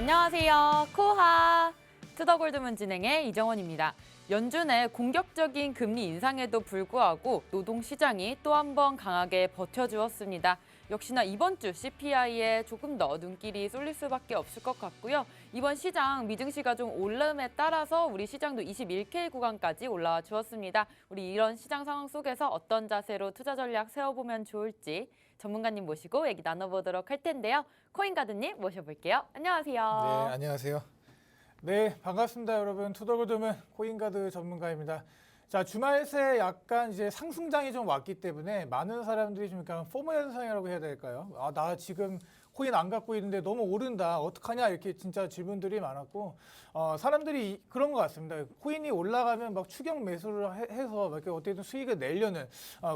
안녕하세요. 코하 투더골드문 진행의 이정원입니다. 연준의 공격적인 금리 인상에도 불구하고 노동시장이 또 한 번 강하게 버텨주었습니다. 역시나 이번 주 CPI에 조금 더 눈길이 쏠릴 수밖에 없을 것 같고요. 이번 시장 미증시가 좀 오름에 따라서 우리 시장도 21K 구간까지 올라와 주었습니다. 우리 이런 시장 상황 속에서 어떤 자세로 투자 전략 세워보면 좋을지 전문가님 모시고 얘기 나눠보도록 할 텐데요. 코인가드님 모셔볼게요. 안녕하세요. 네, 안녕하세요. 네, 반갑습니다, 여러분. 투더골드문 코인가드 전문가입니다. 자, 주말 새 약간 이제 상승장이 좀 왔기 때문에 많은 사람들이 좀 약간 포모 현상이라고 해야 될까요? 아, 나 지금 코인 안 갖고 있는데 너무 오른다. 어떡하냐? 이렇게 진짜 질문들이 많았고, 사람들이 그런 것 같습니다. 코인이 올라가면 막 추격 매수를 해서 막 이렇게 어떻게든 수익을 내려는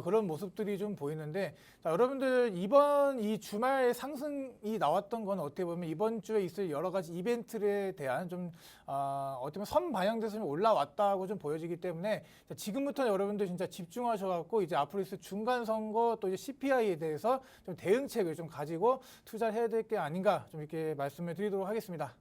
그런 모습들이 좀 보이는데, 자, 여러분들 이번 이 주말 상승이 나왔던 건 어떻게 보면 이번 주에 있을 여러 가지 이벤트에 대한 좀 어떻게 보면 선 방향돼서 좀 올라왔다고 좀 보여지기 때문에 자, 지금부터 여러분들 진짜 집중하셔갖고 이제 앞으로 있을 중간 선거 또 이제 CPI에 대해서 좀 대응책을 좀 가지고 투자를 해야 될 게 아닌가 좀 이렇게 말씀을 드리도록 하겠습니다.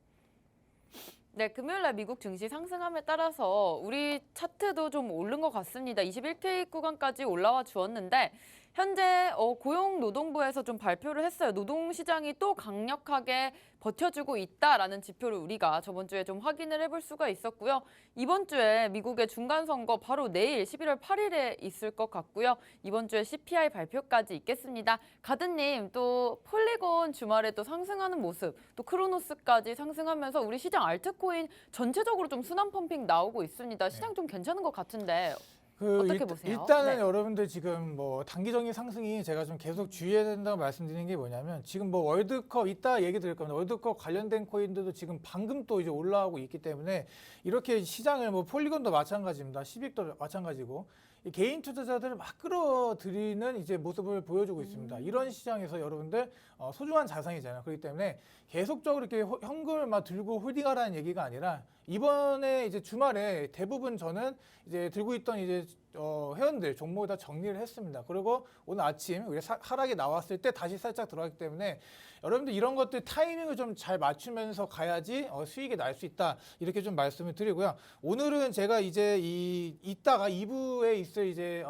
네, 금요일날 미국 증시 상승함에 따라서 우리 차트도 좀 오른 것 같습니다. 21K 구간까지 올라와 주었는데 현재 고용노동부에서 좀 발표를 했어요. 노동시장이 또 강력하게 버텨주고 있다라는 지표를 우리가 저번 주에 좀 확인을 해볼 수가 있었고요. 이번 주에 미국의 중간선거 바로 내일 11월 8일에 있을 것 같고요. 이번 주에 CPI 발표까지 있겠습니다. 가드님 또 폴리곤 주말에 또 상승하는 모습, 또 크로노스까지 상승하면서 우리 시장 알트코인 전체적으로 좀 순환 펌핑 나오고 있습니다. 시장 좀 괜찮은 것 같은데 어떻게 보세요? 일단은 네. 여러분들 지금 뭐 단기적인 상승이 제가 좀 계속 주의해야 된다고 말씀드리는 게 뭐냐면 지금 뭐 월드컵 이따 얘기 드릴 겁니다. 월드컵 관련된 코인들도 지금 방금 또 이제 올라오고 있기 때문에 이렇게 시장을 뭐 폴리곤도 마찬가지입니다. 시빅도 마찬가지고 이 개인 투자자들을 막 끌어들이는 이제 모습을 보여주고 있습니다. 이런 시장에서 여러분들 소중한 자산이잖아요. 그렇기 때문에 계속적으로 이렇게 현금을 막 들고 홀딩하라는 얘기가 아니라 이번에 이제 주말에 대부분 저는 이제 들고 있던 이제 회원들 종목을 다 정리를 했습니다. 그리고 오늘 아침 우리 하락이 나왔을 때 다시 살짝 들어가기 때문에 여러분들 이런 것들 타이밍을 좀 잘 맞추면서 가야지 수익이 날 수 있다 이렇게 좀 말씀을 드리고요. 오늘은 제가 이제 이따가 2부에 있을 이제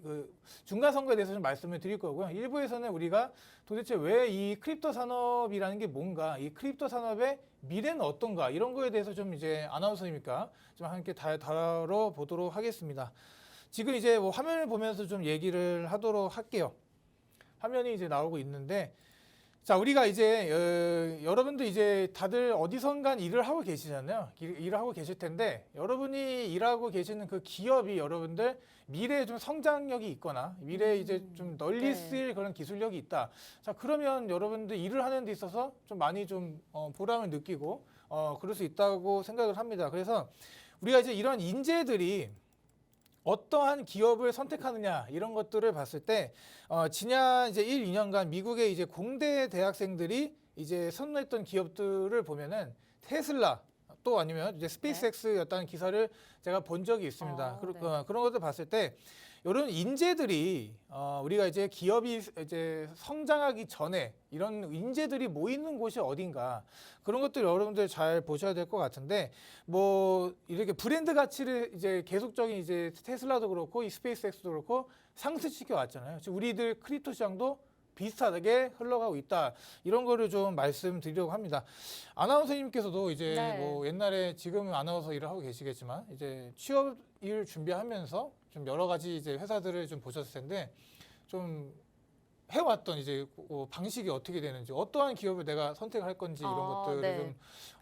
그 중간 선거에 대해서 좀 말씀을 드릴 거고요. 1부에서는 우리가 도대체 왜 이 크립토 산업이라는 게 뭔가, 이 크립토 산업의 미래는 어떤가 이런 거에 대해서 좀 이제 아나운서니까 좀 함께 다뤄보도록 하겠습니다. 지금 이제 뭐 화면을 보면서 좀 얘기를 하도록 할게요. 화면이 이제 나오고 있는데. 자, 우리가 이제 여러분들 이제 다들 어디선간 일을 하고 계시잖아요. 일을 하고 계실 텐데 여러분이 일하고 계시는 그 기업이 여러분들 미래에 좀 성장력이 있거나 미래에 이제 좀 널리 쓰일 그런 기술력이 있다. 자, 그러면 여러분들 일을 하는 데 있어서 좀 많이 좀 보람을 느끼고 그럴 수 있다고 생각을 합니다. 그래서 우리가 이제 이런 인재들이 어떠한 기업을 선택하느냐 이런 것들을 봤을 때 지난 이제 1, 2년간 미국의 이제 공대 대학생들이 이제 선호했던 기업들을 보면은 테슬라 또 아니면 이제 스페이스X였다는 기사를 제가 본 적이 있습니다. 그런 것들 봤을 때 이런 인재들이 우리가 이제 기업이 이제 성장하기 전에 이런 인재들이 모이는 곳이 어딘가 그런 것들 여러분들 잘 보셔야 될 것 같은데 뭐 이렇게 브랜드 가치를 이제 계속적인 이제 테슬라도 그렇고 이 스페이스X도 그렇고 상승시켜 왔잖아요. 지금 우리들 크립토 시장도 비슷하게 흘러가고 있다. 이런 거를 좀 말씀드리려고 합니다. 아나운서님께서도 이제 뭐 옛날에 지금은 아나운서 일을 하고 계시겠지만 이제 취업 일 준비하면서 좀 여러 가지 이제 회사들을 좀 보셨을 텐데 좀 해왔던 이제 방식이 어떻게 되는지 어떠한 기업을 내가 선택할 건지 이런 것들을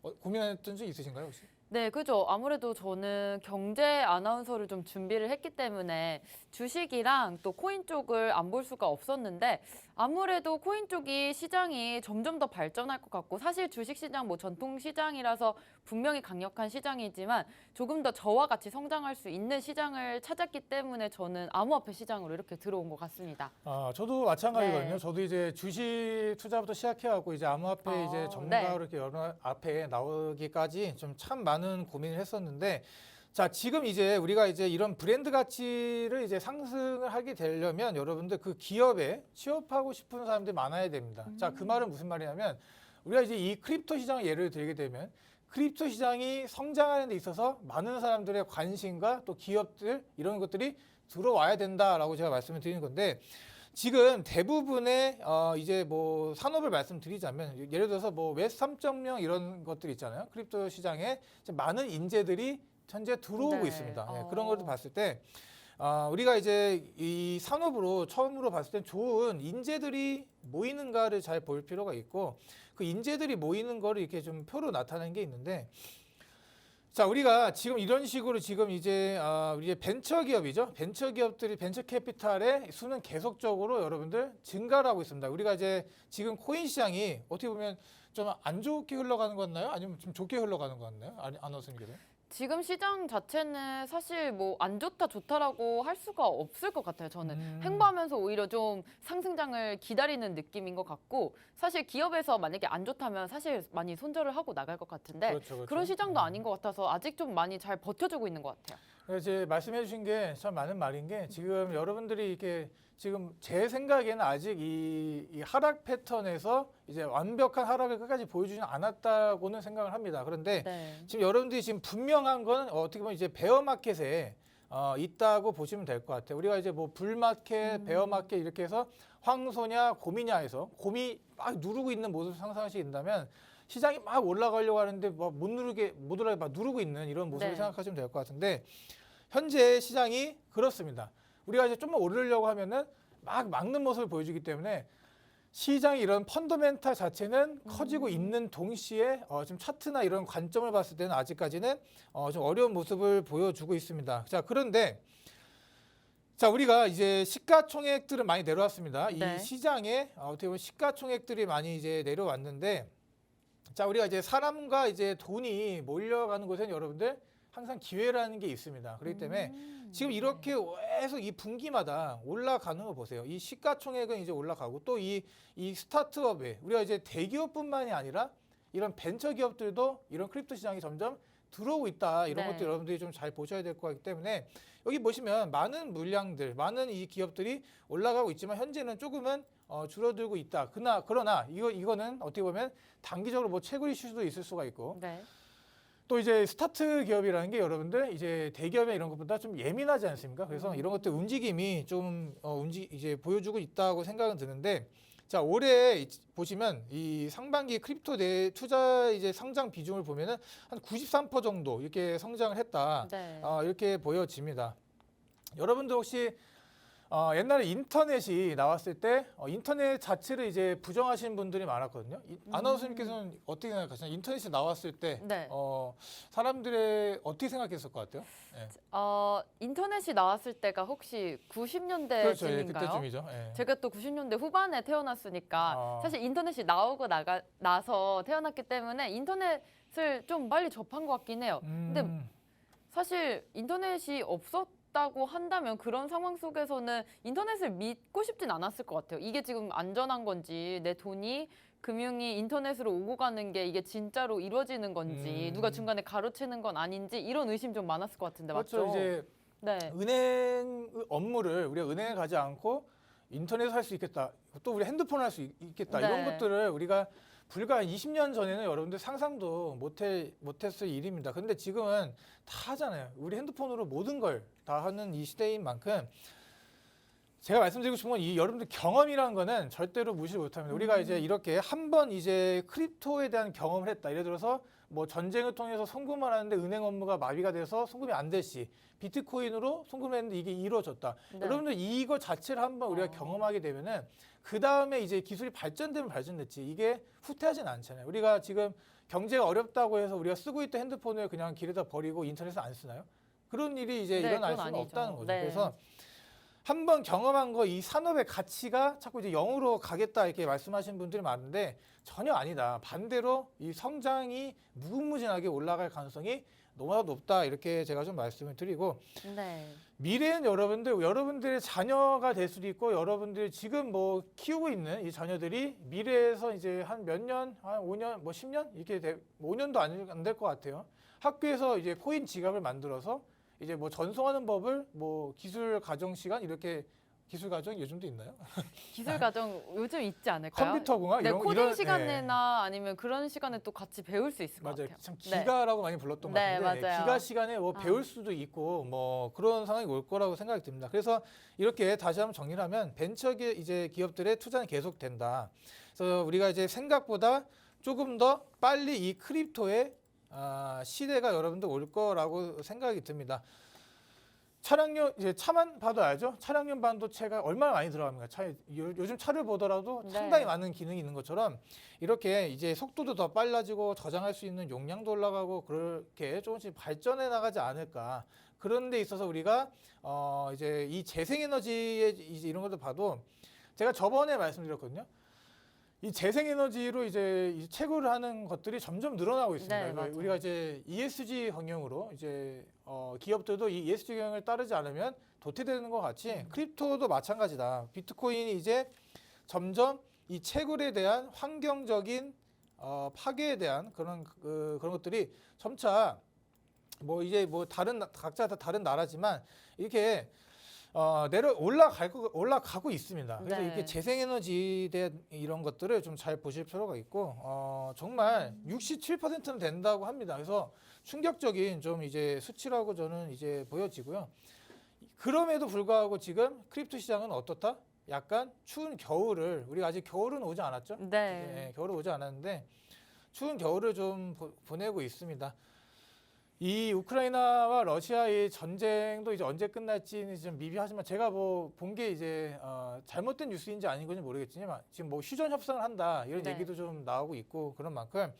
좀 고민했던 적 있으신가요 혹시? 네, 그죠. 아무래도 저는 경제 아나운서를 좀 준비를 했기 때문에 주식이랑 또 코인 쪽을 안 볼 수가 없었는데 아무래도 코인 쪽이 시장이 점점 더 발전할 것 같고 사실 주식 시장 뭐 전통 시장이라서 분명히 강력한 시장이지만 조금 더 저와 같이 성장할 수 있는 시장을 찾았기 때문에 저는 암호화폐 시장으로 이렇게 들어온 것 같습니다. 저도 마찬가지거든요. 저도 이제 주식 투자부터 시작해갖고 이제 암호화폐 이제 전문가로 이렇게 여러 앞에 나오기까지 좀 참 많은 고민을 했었는데 자, 지금 이제 우리가 이제 이런 브랜드 가치를 이제 상승을 하게 되려면 여러분들 그 기업에 취업하고 싶은 사람들이 많아야 됩니다. 자, 그 말은 무슨 말이냐면 우리가 이제 이 크립토 시장을 예를 들게 되면 크립토 시장이 성장하는 데 있어서 많은 사람들의 관심과 또 기업들 이런 것들이 들어와야 된다라고 제가 말씀을 드리는 건데 지금 대부분의 이제 뭐 산업을 말씀드리자면 예를 들어서 뭐 웹 3.0 이런 것들 있잖아요. 크립토 시장에 지금 많은 인재들이 현재 들어오고 네. 있습니다. 예, 그런 것을 봤을 때 우리가 이제 이 산업으로 처음으로 봤을 때 좋은 인재들이 모이는가를 잘 볼 필요가 있고 그 인재들이 모이는 거를 이렇게 좀 표로 나타내는 게 있는데 자, 우리가 지금 이런 식으로 지금 이제 우리 벤처 기업이죠. 벤처 기업들이 벤처 캐피탈의 수는 계속적으로 여러분들 증가를 하고 있습니다. 우리가 이제 지금 코인 시장이 어떻게 보면 좀 안 좋게 흘러가는 것 같나요? 아니면 좀 좋게 흘러가는 것 같나요? 아나운서님께서? 지금 시장 자체는 사실 뭐 안 좋다 좋다라고 할 수가 없을 것 같아요. 저는 횡보하면서 오히려 좀 상승장을 기다리는 느낌인 것 같고 사실 기업에서 만약에 안 좋다면 사실 많이 손절을 하고 나갈 것 같은데 그렇죠, 그렇죠. 그런 시장도 아닌 것 같아서 아직 좀 많이 잘 버텨주고 있는 것 같아요. 이제 말씀해 주신 게 참 많은 말인 게 지금 여러분들이 이렇게 지금 제 생각에는 아직 이 하락 패턴에서 이제 완벽한 하락을 끝까지 보여주지 않았다고는 생각을 합니다. 그런데 네. 지금 여러분들이 지금 분명한 건 어떻게 보면 이제 베어 마켓에 있다고 보시면 될 것 같아요. 우리가 이제 뭐 불마켓, 베어 마켓 이렇게 해서 황소냐 곰이냐 해서 곰이 막 누르고 있는 모습을 상상하신다면 시장이 막 올라가려고 하는데 막 못 올라가게 막 누르고 있는 이런 모습을 네. 생각하시면 될 것 같은데 현재 시장이 그렇습니다. 우리가 이제 좀만 오르려고 하면은 막 막는 모습을 보여주기 때문에 시장의 이런 펀더멘탈 자체는 커지고 있는 동시에 지금 차트나 이런 관점을 봤을 때는 아직까지는 좀 어려운 모습을 보여주고 있습니다. 자, 그런데 자, 우리가 이제 시가총액들은 많이 내려왔습니다. 네. 이 시장에 어떻게 보면 시가총액들이 많이 이제 내려왔는데 자, 우리가 이제 사람과 이제 돈이 몰려가는 곳에는 여러분들 항상 기회라는 게 있습니다. 그렇기 때문에 지금 이렇게 계속 이 분기마다 올라가는 거 보세요. 이 시가총액은 이제 올라가고 또 이 스타트업에 우리가 이제 대기업뿐만이 아니라 이런 벤처 기업들도 이런 크립토 시장이 점점 들어오고 있다. 이런 네. 것들 여러분들이 좀 잘 보셔야 될 것 같기 때문에 여기 보시면 많은 물량들, 많은 이 기업들이 올라가고 있지만 현재는 조금은 줄어들고 있다. 그러나 이거는 어떻게 보면 단기적으로 뭐 채굴 이슈도 있을 수가 있고 네. 또 이제 스타트 기업이라는 게 여러분들 이제 대기업의 이런 것보다 좀 예민하지 않습니까? 그래서 이런 것들 움직임이 좀 이제 보여주고 있다고 생각은 드는데 자, 올해 보시면 이 상반기 크립토 내 투자 이제 성장 비중을 보면은 한 93% 정도 이렇게 성장을 했다. 네. 이렇게 보여집니다. 여러분들 혹시 옛날에 인터넷이 나왔을 때 인터넷 자체를 이제 부정하시는 분들이 많았거든요. 아나운서님께서는 어떻게 생각하시나요? 인터넷이 나왔을 때 네. 사람들의 어떻게 생각했을 것 같아요? 네. 인터넷이 나왔을 때가 혹시 90년대쯤인가요? 그렇죠, 예, 그때쯤이죠. 예. 제가 또 90년대 후반에 태어났으니까 아. 사실 인터넷이 나오고 나서 태어났기 때문에 인터넷을 좀 빨리 접한 것 같긴 해요. 근데 사실 인터넷이 없었다고 한다면 그런 상황 속에서는 인터넷을 믿고 싶진 않았을 것 같아요. 이게 지금 안전한 건지 내 돈이 금융이 인터넷으로 오고 가는 게 이게 진짜로 이루어지는 건지 누가 중간에 가로채는 건 아닌지 이런 의심 좀 많았을 것 같은데 그렇죠. 맞죠? 이제 네. 은행 업무를 우리가 은행에 가지 않고 인터넷을 할 수 있겠다. 또 우리 핸드폰을 할 수 있겠다. 네. 이런 것들을 우리가 불과 20년 전에는 여러분들 상상도 못했을 일입니다. 근데 지금은 다 하잖아요. 우리 핸드폰으로 모든 걸 다 하는 이 시대인 만큼 제가 말씀드리고 싶은 건 이 여러분들 경험이라는 거는 절대로 무시를 못합니다. 우리가 이제 이렇게 한 번 이제 크립토에 대한 경험을 했다. 예를 들어서 뭐 전쟁을 통해서 송금을 하는데 은행 업무가 마비가 돼서 송금이 안 될 시 비트코인으로 송금했는데 이게 이루어졌다. 네. 여러분들 이거 자체를 한번 우리가 경험하게 되면은 그 다음에 이제 기술이 발전되면 발전됐지 이게 후퇴하진 않잖아요. 우리가 지금 경제가 어렵다고 해서 우리가 쓰고 있던 핸드폰을 그냥 길에다 버리고 인터넷을 안 쓰나요? 그런 일이 이제 네, 일어날 그건 수는 아니죠. 없다는 거죠. 네. 그래서 한번 경험한 거 이 산업의 가치가 자꾸 이제 0으로 가겠다 이렇게 말씀하시는 분들이 많은데 전혀 아니다. 반대로 이 성장이 무궁무진하게 올라갈 가능성이 너무나 높다 이렇게 제가 좀 말씀을 드리고 네. 미래는 여러분들의 자녀가 될 수도 있고 여러분들이 지금 뭐 키우고 있는 이 자녀들이 미래에서 이제 한 몇 년, 한 5년, 뭐 10년 이렇게 5년도 안 될 것 같아요. 학교에서 이제 코인 지갑을 만들어서 이제 뭐 전송하는 법을 뭐 기술 가정 시간 이렇게 기술 과정 요즘도 있나요? 기술 과정 요즘 있지 않을까요? 컴퓨터공학 네, 이런 코딩 이런, 시간이나 아니면 그런 시간에 또 같이 배울 수 있을 것 맞아요. 같아요. 참 네. 기가라고 많이 불렀던 것 네, 같은데 맞아요. 기가 시간에 뭐 아. 배울 수도 있고 뭐 그런 상황이 올 거라고 생각이 듭니다. 그래서 이렇게 다시 한번 정리를 하면 이제 기업들의 투자는 계속된다. 그래서 우리가 이제 생각보다 조금 더 빨리 이 크립토의 시대가 여러분들 올 거라고 생각이 듭니다. 차량용 이제 차만 봐도 알죠? 차량용 반도체가 얼마나 많이 들어갑니까? 요즘 차를 보더라도 네. 상당히 많은 기능이 있는 것처럼 이렇게 이제 속도도 더 빨라지고 저장할 수 있는 용량도 올라가고 그렇게 조금씩 발전해 나가지 않을까. 그런 데 있어서 우리가 이제 이 재생에너지의 이제 이런 것도 봐도 제가 저번에 말씀드렸거든요. 이 재생에너지로 이제 채굴을 하는 것들이 점점 늘어나고 있습니다. 네, 맞아요. 우리가 이제 ESG 경영으로 이제 기업들도 이 ESG 경영을 따르지 않으면 도태되는 것 같이 크립토도 마찬가지다. 비트코인이 이제 점점 이 채굴에 대한 환경적인 파괴에 대한 그런 것들이 점차 뭐 이제 뭐 각자 다 다른 나라지만 이렇게 올라가고 있습니다. 그래서 네. 이렇게 재생에너지에 대한 이런 것들을 좀 잘 보실 필요가 있고, 정말 67%는 된다고 합니다. 그래서 충격적인 좀 이제 수치라고 저는 이제 보여지고요. 그럼에도 불구하고 지금 크립토 시장은 어떻다? 약간 추운 겨울을, 우리가 아직 겨울은 오지 않았죠? 네. 겨울은 오지 않았는데, 추운 겨울을 좀 보내고 있습니다. 이 우크라이나와 러시아의 전쟁도 이제 언제 끝날지는 좀 미비하지만 제가 뭐 본 게 이제 잘못된 뉴스인지 아닌 건지 모르겠지만 지금 뭐 휴전 협상을 한다 이런 네. 얘기도 좀 나오고 있고 그런 만큼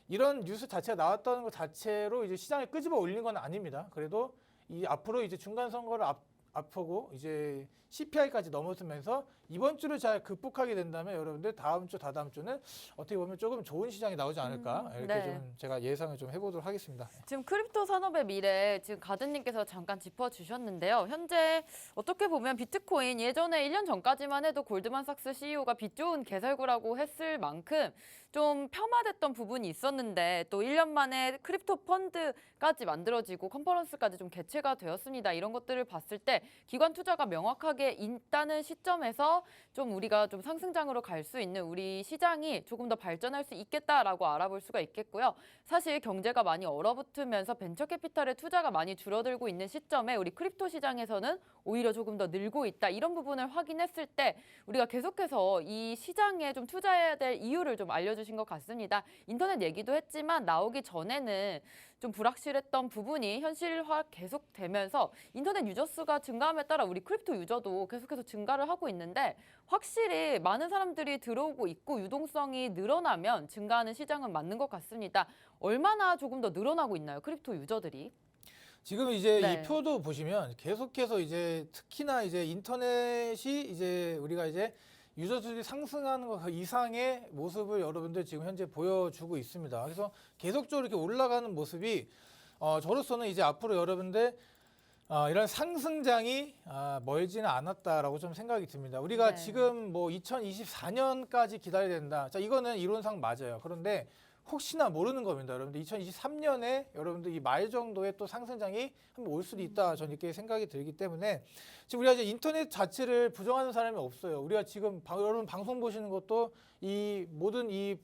이런 뉴스 자체가 나왔다는 것 자체로 이제 시장을 끄집어 올린 건 아닙니다. 그래도 이 앞으로 이제 중간 선거를 앞두고 이제 CPI까지 넘어서면서 이번 주를 잘 극복하게 된다면 여러분들 다음 주, 다다음 주는 어떻게 보면 조금 좋은 시장이 나오지 않을까 이렇게 네. 좀 제가 예상을 좀 해보도록 하겠습니다. 지금 크립토 산업의 미래 지금 가든님께서 잠깐 짚어주셨는데요. 현재 어떻게 보면 비트코인 예전에 1년 전까지만 해도 골드만삭스 CEO가 빛 좋은 개설구라고 했을 만큼 좀 폄하됐던 부분이 있었는데 또 1년 만에 크립토 펀드까지 만들어지고 컨퍼런스까지 좀 개최가 되었습니다. 이런 것들을 봤을 때 기관 투자가 명확하게 있다는 시점에서 좀 우리가 좀 상승장으로 갈 수 있는 우리 시장이 조금 더 발전할 수 있겠다라고 알아볼 수가 있겠고요. 사실 경제가 많이 얼어붙으면서 벤처캐피탈의 투자가 많이 줄어들고 있는 시점에 우리 크립토 시장에서는 오히려 조금 더 늘고 있다. 이런 부분을 확인했을 때 우리가 계속해서 이 시장에 좀 투자해야 될 이유를 좀 알려주신 것 같습니다. 인터넷 얘기도 했지만 나오기 전에는 좀 불확실했던 부분이 현실화 계속되면서 인터넷 유저 수가 증가함에 따라 우리 크립토 유저도 계속해서 증가를 하고 있는데 확실히 많은 사람들이 들어오고 있고 유동성이 늘어나면 증가하는 시장은 맞는 것 같습니다. 얼마나 조금 더 늘어나고 있나요, 크립토 유저들이? 지금 이제 네. 이 표도 보시면 계속해서 이제 특히나 이제 인터넷이 이제 우리가 이제 유저 수들이 상승하는 것 이상의 모습을 여러분들 지금 현재 보여주고 있습니다. 그래서 계속적으로 이렇게 올라가는 모습이 저로서는 이제 앞으로 여러분들 이런 상승장이 멀지는 않았다라고 좀 생각이 듭니다. 우리가 네. 지금 뭐 2024년까지 기다려야 된다. 자, 이거는 이론상 맞아요. 그런데 혹시나 모르는 겁니다. 여러분들 2023년에 여러분들 이 말 정도의 또 상승장이 한번 올 수도 있다. 저는 이렇게 생각이 들기 때문에 지금 우리가 이제 인터넷 자체를 부정하는 사람이 없어요. 우리가 지금 여러분 방송 보시는 것도 이 모든 이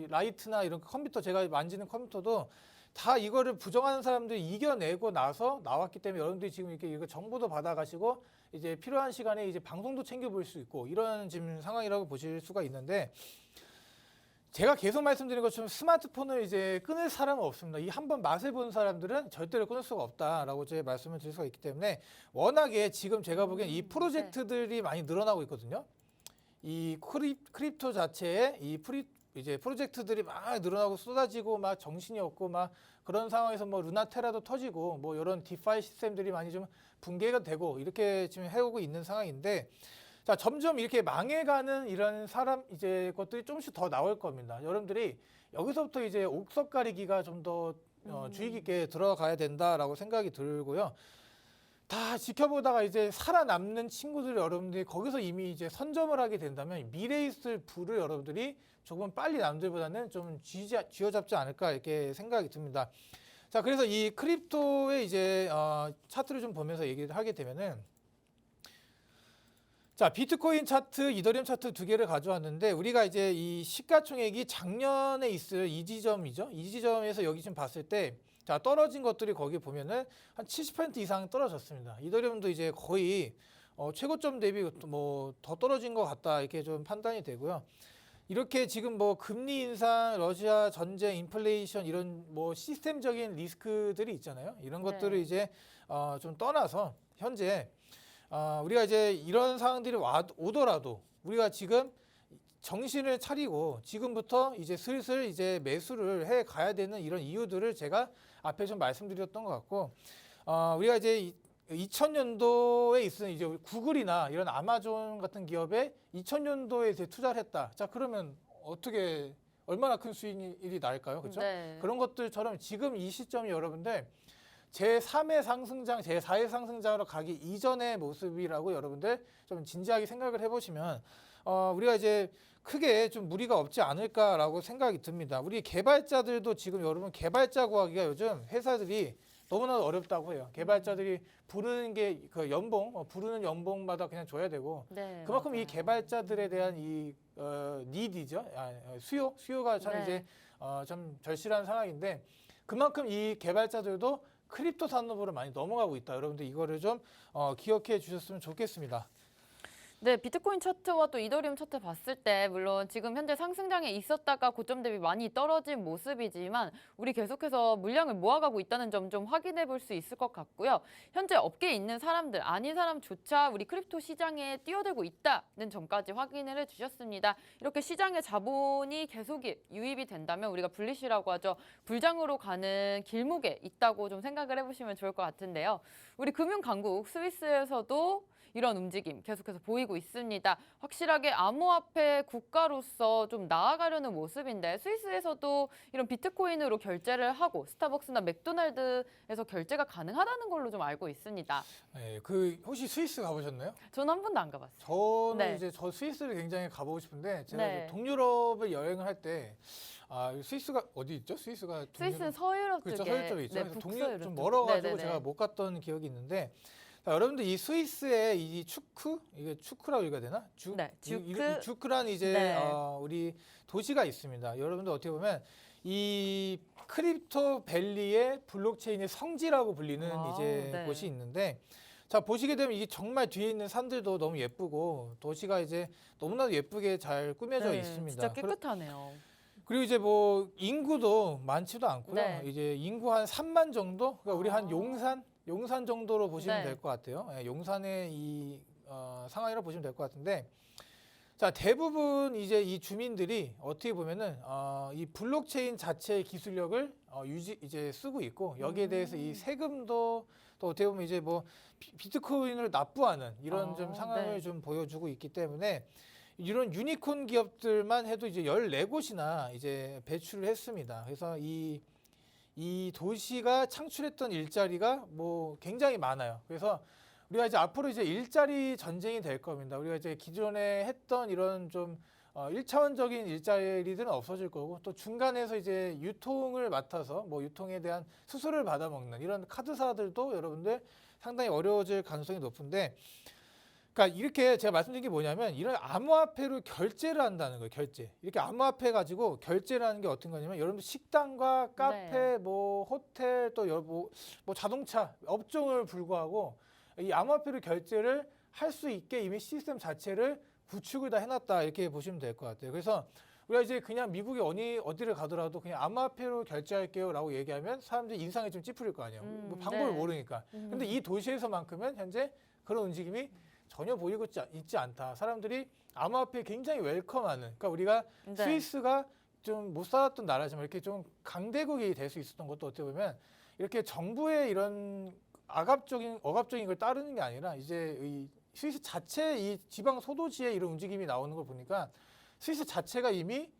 라이트나 이런 컴퓨터 제가 만지는 컴퓨터도 다 이거를 부정하는 사람들이 이겨내고 나서 나왔기 때문에 여러분들이 지금 이렇게 이거 정보도 받아가시고 이제 필요한 시간에 이제 방송도 챙겨볼 수 있고 이런 지금 상황이라고 보실 수가 있는데 제가 계속 말씀드린 것처럼 스마트폰을 이제 끊을 사람은 없습니다. 이 한번 맛을 본 사람들은 절대로 끊을 수가 없다라고 제가 말씀을 드릴 수가 있기 때문에 워낙에 지금 제가 보기엔 이 프로젝트들이 많이 늘어나고 있거든요. 이 크립토 자체에 이제 프로젝트들이 막 늘어나고 쏟아지고 막 정신이 없고 막 그런 상황에서 뭐 루나테라도 터지고 뭐 이런 디파이 시스템들이 많이 좀 붕괴가 되고 이렇게 지금 해오고 있는 상황인데 자, 점점 이렇게 망해가는 이런 이제 것들이 조금씩 더 나올 겁니다. 여러분들이 여기서부터 이제 옥석 가리기가 좀 더 주의 깊게 들어가야 된다라고 생각이 들고요. 다 지켜보다가 이제 살아남는 친구들 여러분들이 거기서 이미 이제 선점을 하게 된다면 미래에 있을 부를 여러분들이 조금 빨리 남들보다는 좀 쥐어잡지 않을까 이렇게 생각이 듭니다. 자, 그래서 이 크립토의 이제 차트를 좀 보면서 얘기를 하게 되면은 자, 비트코인 차트, 이더리움 차트 두 개를 가져왔는데 우리가 이제 이 시가총액이 작년에 있을 이 지점이죠. 이 지점에서 여기 지금 봤을 때 자, 떨어진 것들이 거기 보면은 한 70% 이상 떨어졌습니다. 이더리움도 이제 거의 최고점 대비 뭐 더 떨어진 것 같다 이렇게 좀 판단이 되고요. 이렇게 지금 뭐 금리 인상, 러시아 전쟁, 인플레이션 이런 뭐 시스템적인 리스크들이 있잖아요. 이런 네. 것들을 이제 좀 떠나서 현재 우리가 이제 이런 상황들이 오더라도 우리가 지금 정신을 차리고 지금부터 이제 슬슬 이제 매수를 해 가야 되는 이런 이유들을 제가 앞에 좀 말씀드렸던 것 같고, 우리가 이제 2000년도에 있은 이제 구글이나 이런 아마존 같은 기업에 2000년도에 이제 투자를 했다. 자, 그러면 어떻게 얼마나 큰 수익이 날까요? 그렇죠? 네. 그런 것들처럼 지금 이 시점이 여러분들 제3의 상승장, 제4의 상승장으로 가기 이전의 모습이라고 여러분들 좀 진지하게 생각을 해보시면 우리가 이제 크게 좀 무리가 없지 않을까라고 생각이 듭니다. 우리 개발자들도 지금 여러분 개발자 구하기가 요즘 회사들이 너무나 어렵다고 해요. 개발자들이 부르는 게 그 연봉, 부르는 연봉마다 그냥 줘야 되고 네, 그만큼 이 맞아요. 개발자들에 대한 이 니드죠. 수요가 참 네. 이제 좀 절실한 상황인데 그만큼 이 개발자들도 크립토 산업으로 많이 넘어가고 있다. 여러분들 이거를 좀 기억해 주셨으면 좋겠습니다. 네, 비트코인 차트와 또 이더리움 차트 봤을 때 물론 지금 현재 상승장에 있었다가 고점 대비 많이 떨어진 모습이지만 우리 계속해서 물량을 모아가고 있다는 점 좀 확인해 볼 수 있을 것 같고요. 현재 업계에 있는 사람들, 아닌 사람조차 우리 크립토 시장에 뛰어들고 있다는 점까지 확인을 해주셨습니다. 이렇게 시장의 자본이 계속 유입이 된다면 우리가 불리시라고 하죠. 불장으로 가는 길목에 있다고 좀 생각을 해보시면 좋을 것 같은데요. 우리 금융 강국 스위스에서도 이런 움직임 계속해서 보이고 있습니다. 확실하게 암호화폐 국가로서 좀 나아가려는 모습인데 스위스에서도 이런 비트코인으로 결제를 하고 스타벅스나 맥도날드에서 결제가 가능하다는 걸로 좀 알고 있습니다. 네, 그 혹시 스위스 가보셨나요? 저는 한 번도 안 가봤어요. 저는 네. 이제 저 스위스를 굉장히 가보고 싶은데 제가 네. 이제 동유럽을 여행을 할 때 스위스가 어디 있죠? 스위스가 스위스는 서유럽 그렇죠, 쪽에 서유럽에 있죠. 네, 그래서 북서유럽 좀 쪽. 멀어가지고 네네네. 제가 못 갔던 기억이 있는데 자, 여러분들 이 스위스의 이 추크 이게 추크라고 읽어야 되나? 네, 이 주크. 주크란 이제 네. 우리 도시가 있습니다. 여러분들 어떻게 보면 이 크립토 밸리의 블록체인의 성지라고 불리는 와우, 이제 네. 곳이 있는데 자 보시게 되면 이게 정말 뒤에 있는 산들도 너무 예쁘고 도시가 이제 너무나도 예쁘게 잘 꾸며져 네, 있습니다. 진짜 깨끗하네요. 그리고 이제 뭐 인구도 많지도 않고요. 네. 이제 인구 한 3만 정도? 그러니까 우리 한 아. 용산 정도로 보시면 네. 될 것 같아요. 예, 용산의 이 상황이라고 보시면 될 것 같은데 자 대부분 이제 이 주민들이 어떻게 보면은 이 블록체인 자체의 기술력을 이제 쓰고 있고 여기에 대해서 이 세금도 또 어떻게 보면 이제 뭐 비트코인을 납부하는 이런 좀 상황을 네. 좀 보여주고 있기 때문에 이런 유니콘 기업들만 해도 이제 14곳이나 이제 배출을 했습니다. 그래서 이 도시가 창출했던 일자리가 뭐 굉장히 많아요. 그래서 우리가 이제 앞으로 이제 일자리 전쟁이 될 겁니다. 우리가 이제 기존에 했던 이런 좀 1차원적인 일자리들은 없어질 거고 또 중간에서 이제 유통을 맡아서 뭐 유통에 대한 수수료를 받아먹는 이런 카드사들도 여러분들 상당히 어려워질 가능성이 높은데 그러니까 이렇게 제가 말씀드린 게 뭐냐면 이런 암호화폐로 결제를 한다는 거예요. 결제. 이렇게 암호화폐 가지고 결제를 하는 게 어떤 거냐면 여러분들 식당과 카페, 네. 뭐 호텔 또 뭐 자동차 업종을 불구하고 이 암호화폐로 결제를 할 수 있게 이미 시스템 자체를 구축을 다 해놨다 이렇게 보시면 될 것 같아요. 그래서 우리가 이제 그냥 미국에 어디를 가더라도 그냥 암호화폐로 결제할게요라고 얘기하면 사람들이 인상이 좀 찌푸릴 거 아니에요. 뭐 방법을 네. 모르니까. 근데 이 도시에서만큼은 현재 그런 움직임이 전혀 보이고 있지 않다. 사람들이 암호화폐에 굉장히 웰컴하는. 그러니까 우리가 네. 스위스가 좀 못 살았던 나라지만 이렇게 좀 강대국이 될 수 있었던 것도 어떻게 보면 이렇게 정부의 이런 억압적인 걸 따르는 게 아니라 이제 이 스위스 자체 이 지방 소도시의 이런 움직임이 나오는 걸 보니까 스위스 자체가 이미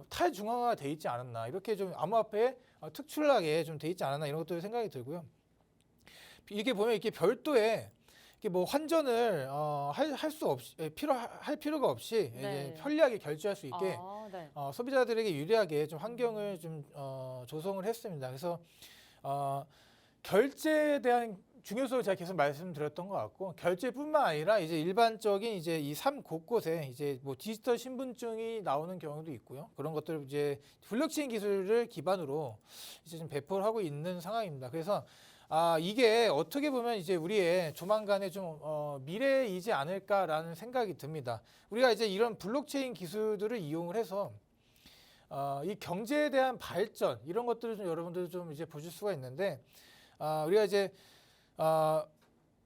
탈중앙화가 돼 있지 않았나 이렇게 좀 암호화폐에 특출나게 좀 돼 있지 않았나 이런 것도 생각이 들고요. 이게 보면 이렇게 별도의 이게 뭐 환전을 할 수 없이 할 필요가 없이 네. 이제 편리하게 결제할 수 있게 네. 소비자들에게 유리하게 좀 환경을 좀 조성을 했습니다. 그래서 결제에 대한 중요성을 제가 계속 말씀드렸던 것 같고 결제뿐만 아니라 이제 일반적인 이제 이 삶 곳곳에 이제 뭐 디지털 신분증이 나오는 경우도 있고요. 그런 것들 이제 블록체인 기술을 기반으로 이제 좀 배포를 하고 있는 상황입니다. 그래서 이게 어떻게 보면 이제 우리의 조만간의 좀 미래이지 않을까라는 생각이 듭니다. 우리가 이제 이런 블록체인 기술들을 이용을 해서 이 경제에 대한 발전 이런 것들을 좀 여러분들 좀 이제 보실 수가 있는데 우리가 이제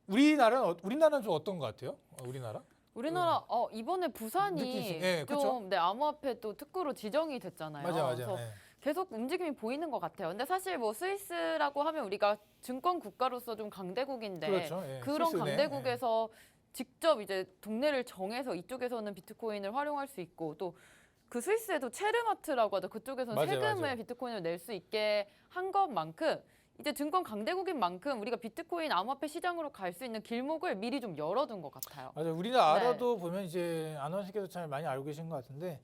우리나라는 좀 어떤 것 같아요? 우리나라? 우리나라 이번에 부산이 느끼시- 그쵸? 좀 암호화폐 또 특구로 지정이 됐잖아요. 맞아. 그래서 예. 계속 움직임이 보이는 것 같아요. 근데 사실 뭐 스위스라고 하면 우리가 증권 국가로서 좀 강대국인데 그렇죠. 예. 그런 스위스네. 강대국에서 직접 이제 동네를 정해서 이쪽에서는 비트코인을 활용할 수 있고 또 그 스위스에도 체르마트라고 하죠. 그쪽에서는 맞아요, 세금을 맞아요. 비트코인을 낼 수 있게 한 것만큼 이제 증권 강대국인 만큼 우리가 비트코인 암호화폐 시장으로 갈 수 있는 길목을 미리 좀 열어둔 것 같아요. 맞아요. 우리나라도 보면 이제 아나운서께서 잘 많이 알고 계신 것 같은데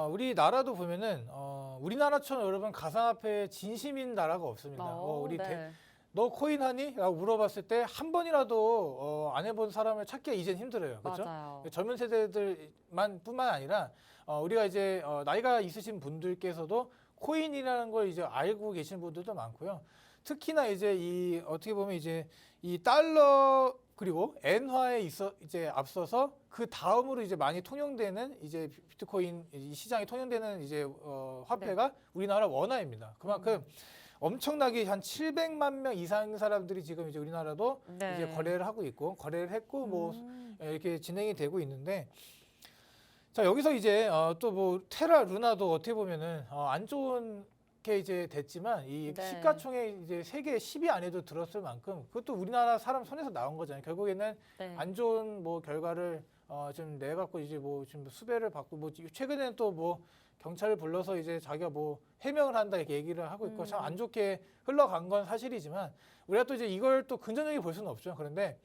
우리나라도 보면은 우리나라처럼 여러분 가상화폐에 진심인 나라가 없습니다. 네. 너 코인 하니? 라고 물어봤을 때 한 번이라도 안 해본 사람을 찾기가 이젠 힘들어요. 그렇죠? 맞아요. 젊은 세대들뿐만 아니라 우리가 이제 나이가 있으신 분들께서도 코인이라는 걸 이제 알고 계신 분들도 많고요. 특히나 이제 이 어떻게 보면 이제 이 달러 그리고 엔화에 이제 앞서서 그 다음으로 이제 많이 통용되는 이제 비트코인 이 시장에 통용되는 이제 화폐가 우리나라 원화입니다. 그만큼 엄청나게 한 700만 명 이상 사람들이 지금 이제 우리나라도 네. 이제 거래를 하고 있고 거래를 했고 뭐 이렇게 진행이 되고 있는데 자 여기서 이제 또 뭐 테라 루나도 어떻게 보면은 안 좋은 게 이제 됐지만 이 네. 시가총액 이제 세계 10위 안에도 들었을 만큼 그것도 우리나라 사람 손에서 나온 거잖아요. 결국에는 네. 안 좋은 뭐 결과를 좀 내갖고 이제 뭐 지금 수배를 받고 뭐 최근에는 또 뭐 경찰을 불러서 이제 자기가 뭐 해명을 한다 이렇게 얘기를 하고 있고 참 안 좋게 흘러간 건 사실이지만 우리가 또 이제 이걸 또 긍정적으로 볼 수는 없죠. 그런데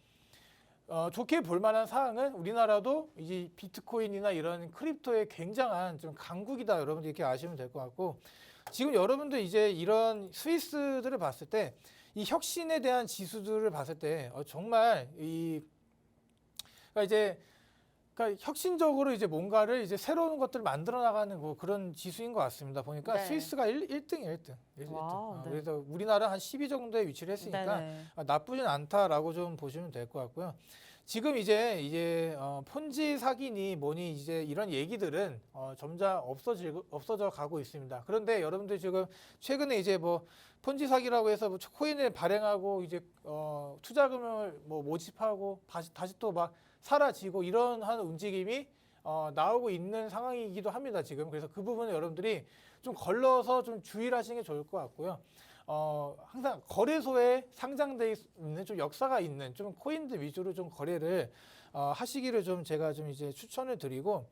좋게 볼 만한 사항은 우리나라도 이제 비트코인이나 이런 크립토의 굉장한 좀 강국이다 여러분들 이렇게 아시면 될 것 같고 지금 여러분들 이제 이런 스위스들을 봤을 때 이 혁신에 대한 지수들을 봤을 때 정말 그러니까 이제 그러니까 혁신적으로 이제 뭔가를 이제 새로운 것들을 만들어 나가는 뭐 그런 지수인 것 같습니다. 보니까 네. 스위스가 1등이에요, 1등. 와우, 네. 그래서 우리나라 한 10위 정도에 위치를 했으니까 네네. 나쁘진 않다라고 좀 보시면 될 것 같고요. 지금 이제 폰지 사기니 뭐니 이제 이런 얘기들은 점점 없어져 가고 있습니다. 그런데 여러분들 지금 최근에 이제 뭐 폰지 사기라고 해서 뭐 코인을 발행하고 이제 투자금을 뭐 모집하고 다시 또 막 사라지고 이런 한 움직임이 나오고 있는 상황이기도 합니다. 지금 그래서 그 부분은 여러분들이 좀 걸러서 좀 주의를 하시는 게 좋을 것 같고요. 항상 거래소에 상장돼 있는 좀 역사가 있는 좀 코인들 위주로 좀 거래를 하시기를 좀 제가 좀 이제 추천을 드리고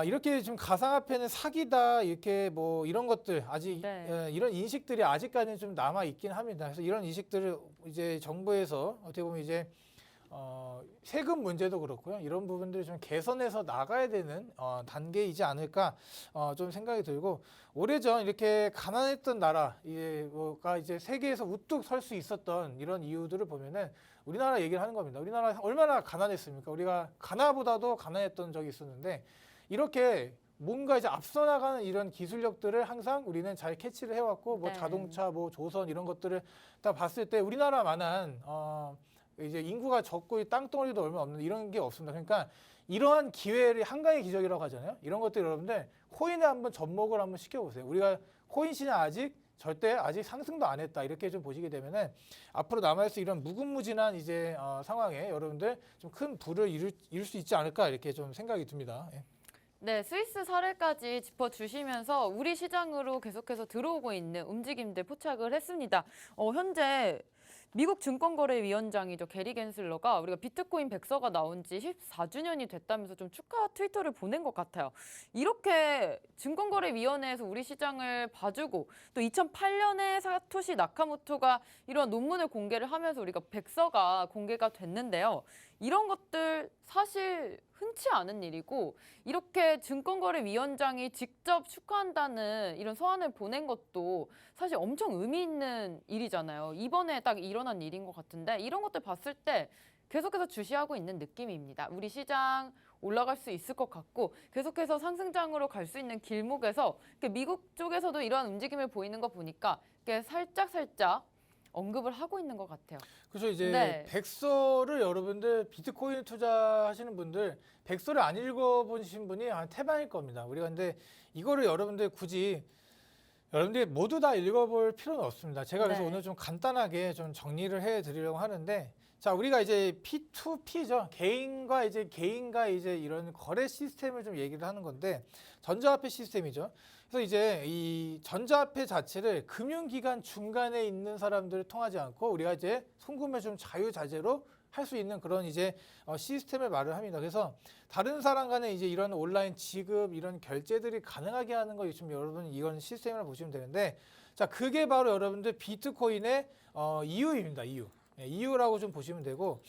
이렇게 좀 가상화폐는 사기다 이렇게 뭐 이런 것들 아직 네. 이런 인식들이 아직까지는 좀 남아 있긴 합니다. 그래서 이런 인식들을 이제 정부에서 어떻게 보면 이제 세금 문제도 그렇고요. 이런 부분들을 좀 개선해서 나가야 되는 단계이지 않을까 좀 생각이 들고 오래전 이렇게 가난했던 나라가 이제 세계에서 우뚝 설 수 있었던 이런 이유들을 보면은 우리나라 얘기를 하는 겁니다. 우리나라 얼마나 가난했습니까? 우리가 가나보다도 가난했던 적이 있었는데 이렇게 뭔가 이제 앞서 나가는 이런 기술력들을 항상 우리는 잘 캐치를 해왔고 뭐 네. 자동차, 뭐 조선 이런 것들을 다 봤을 때 우리나라만한 이제 인구가 적고 땅덩어리도 얼마 없는 이런 게 없습니다. 그러니까 이러한 기회를 한강의 기적이라고 하잖아요. 이런 것들 여러분들 코인에 한번 접목을 한번 시켜보세요. 우리가 코인 시장 아직 상승도 안 했다 이렇게 좀 보시게 되면은 앞으로 남아있을 이런 무궁무진한 이제 상황에 여러분들 좀 큰 부를 이룰 수 있지 않을까 이렇게 좀 생각이 듭니다. 예. 네, 스위스 사례까지 짚어주시면서 우리 시장으로 계속해서 들어오고 있는 움직임들 포착을 했습니다. 현재 미국 증권거래위원장이죠. 게리 겐슬러가 우리가 비트코인 백서가 나온 지 14주년이 됐다면서 좀 축하 트위터를 보낸 것 같아요. 이렇게 증권거래위원회에서 우리 시장을 봐주고 또 2008년에 사토시 나카모토가 이런 논문을 공개를 하면서 우리가 백서가 공개가 됐는데요. 이런 것들 사실 흔치 않은 일이고 이렇게 증권거래위원장이 직접 축하한다는 이런 서한을 보낸 것도 사실 엄청 의미 있는 일이잖아요. 이번에 딱 일어난 일인 것 같은데 이런 것들 봤을 때 계속해서 주시하고 있는 느낌입니다. 우리 시장 올라갈 수 있을 것 같고 계속해서 상승장으로 갈 수 있는 길목에서 미국 쪽에서도 이러한 움직임을 보이는 거 보니까 살짝 언급을 하고 있는 것 같아요. 그래서 이제 네. 백서를 여러분들 비트코인 투자하시는 분들 백서를 안 읽어보신 분이 한 태반일 겁니다. 우리가 근데 이거를 여러분들 굳이 여러분들이 모두 다 읽어볼 필요는 없습니다. 제가 그래서 네. 오늘 좀 간단하게 좀 정리를 해드리려고 하는데, 자 우리가 이제 P2P죠. 개인과 이제 이런 거래 시스템을 좀 얘기를 하는 건데 전자화폐 시스템이죠. 그래서 이제 이 전자화폐 자체를 금융기관 중간에 있는 사람들을 통하지 않고 우리가 이제 송금을 좀 자유자재로 할 수 있는 그런 이제 시스템을 말을 합니다. 그래서 다른 사람 간에 이제 이런 온라인 지급 이런 결제들이 가능하게 하는 거 지금 여러분 이건 시스템이라고 보시면 되는데, 자 그게 바로 여러분들 비트코인의 이유입니다. 이유라고 좀 보시면 되고,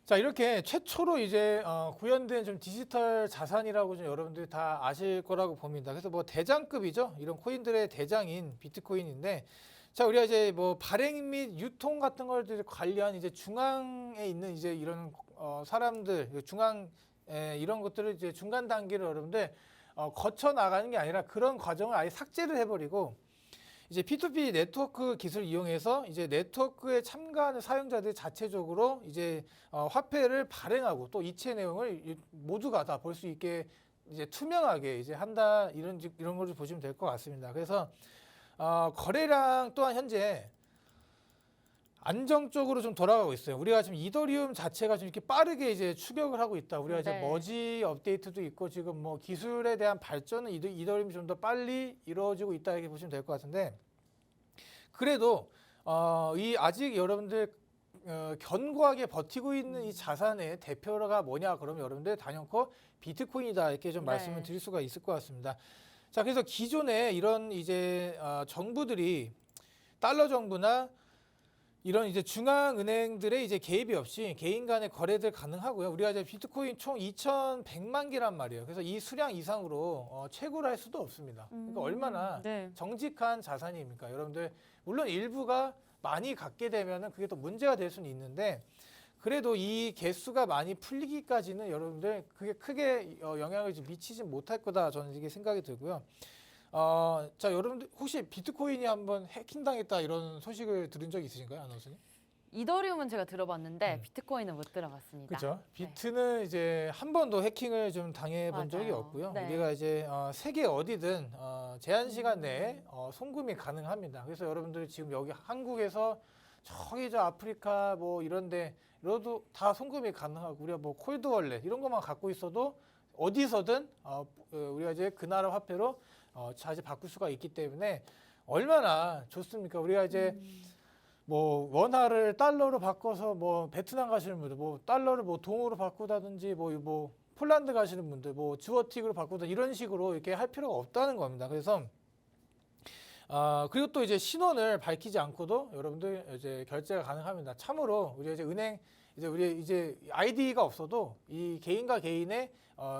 자 이렇게 최초로 이제 구현된 좀 디지털 자산이라고 좀 여러분들이 다 아실 거라고 봅니다. 그래서 뭐 대장급이죠. 이런 코인들의 대장인 비트코인인데, 자 우리가 이제 뭐 발행 및 유통 같은 걸 관리한 이제 중앙에 있는 이제 이런 사람들 중앙 이런 것들을 이제 중간 단계를 여러분들 거쳐 나가는 게 아니라 그런 과정을 아예 삭제를 해버리고 이제 P2P 네트워크 기술을 이용해서 이제 네트워크에 참가하는 사용자들 자체적으로 이제 화폐를 발행하고 또 이체 내용을 모두가 다 볼 수 있게 이제 투명하게 이제 한다 이런 걸 보시면 될 것 같습니다. 그래서 거래량 또한 현재 안정적으로 좀 돌아가고 있어요. 우리가 지금 이더리움 자체가 좀 이렇게 빠르게 이제 추격을 하고 있다. 우리가 이제 네. 머지 업데이트도 있고 지금 뭐 기술에 대한 발전은 이더리움이 좀 더 빨리 이루어지고 있다 이렇게 보시면 될 것 같은데, 그래도 이 아직 여러분들 견고하게 버티고 있는 이 자산의 대표가 뭐냐 그러면 여러분들 단연코 비트코인이다 이렇게 좀 네. 말씀을 드릴 수가 있을 것 같습니다. 자 그래서 기존에 이런 이제 정부들이 달러 정부나 이런 이제 중앙은행들의 이제 개입이 없이 개인 간의 거래들 가능하고요. 우리가 이제 비트코인 총 2,100만 개란 말이에요. 그래서 이 수량 이상으로 채굴 할 수도 없습니다. 그러니까 얼마나 네. 정직한 자산입니까? 여러분들 물론 일부가 많이 갖게 되면은 그게 또 문제가 될 수는 있는데, 그래도 이 개수가 많이 풀리기까지는 여러분들 그게 크게 영향을 미치지 못할 거다 저는 이게 생각이 들고요. 자 여러분들 혹시 비트코인이 한번 해킹당했다 이런 소식을 들은 적 있으신가요, 아나운서님? 이더리움은 제가 들어봤는데 비트코인은 못 들어봤습니다. 그렇죠. 네. 비트는 이제 한 번도 해킹을 좀 당해본 적이 맞아요. 없고요. 네. 우리가 이제 세계 어디든 제한 시간 내에 송금이 가능합니다. 그래서 여러분들이 지금 여기 한국에서 저기 저 아프리카 뭐 이런데 이러도 다 송금이 가능하고, 우리가 뭐 콜드 월렛 이런 것만 갖고 있어도 어디서든 우리가 이제 그 나라 화폐로 자주 바꿀 수가 있기 때문에 얼마나 좋습니까? 우리가 이제 뭐 원화를 달러로 바꿔서 뭐 베트남 가시는 분들, 뭐 달러를 뭐 동으로 바꾸다든지 뭐 폴란드 가시는 분들, 뭐 주어틱으로 바꾸다 이런 식으로 이렇게 할 필요가 없다는 겁니다. 그래서 그리고 또 이제 신원을 밝히지 않고도 여러분들 이제 결제가 가능합니다. 참으로 우리 이제 은행 우리 이제 아이디가 없어도 이 개인과 개인의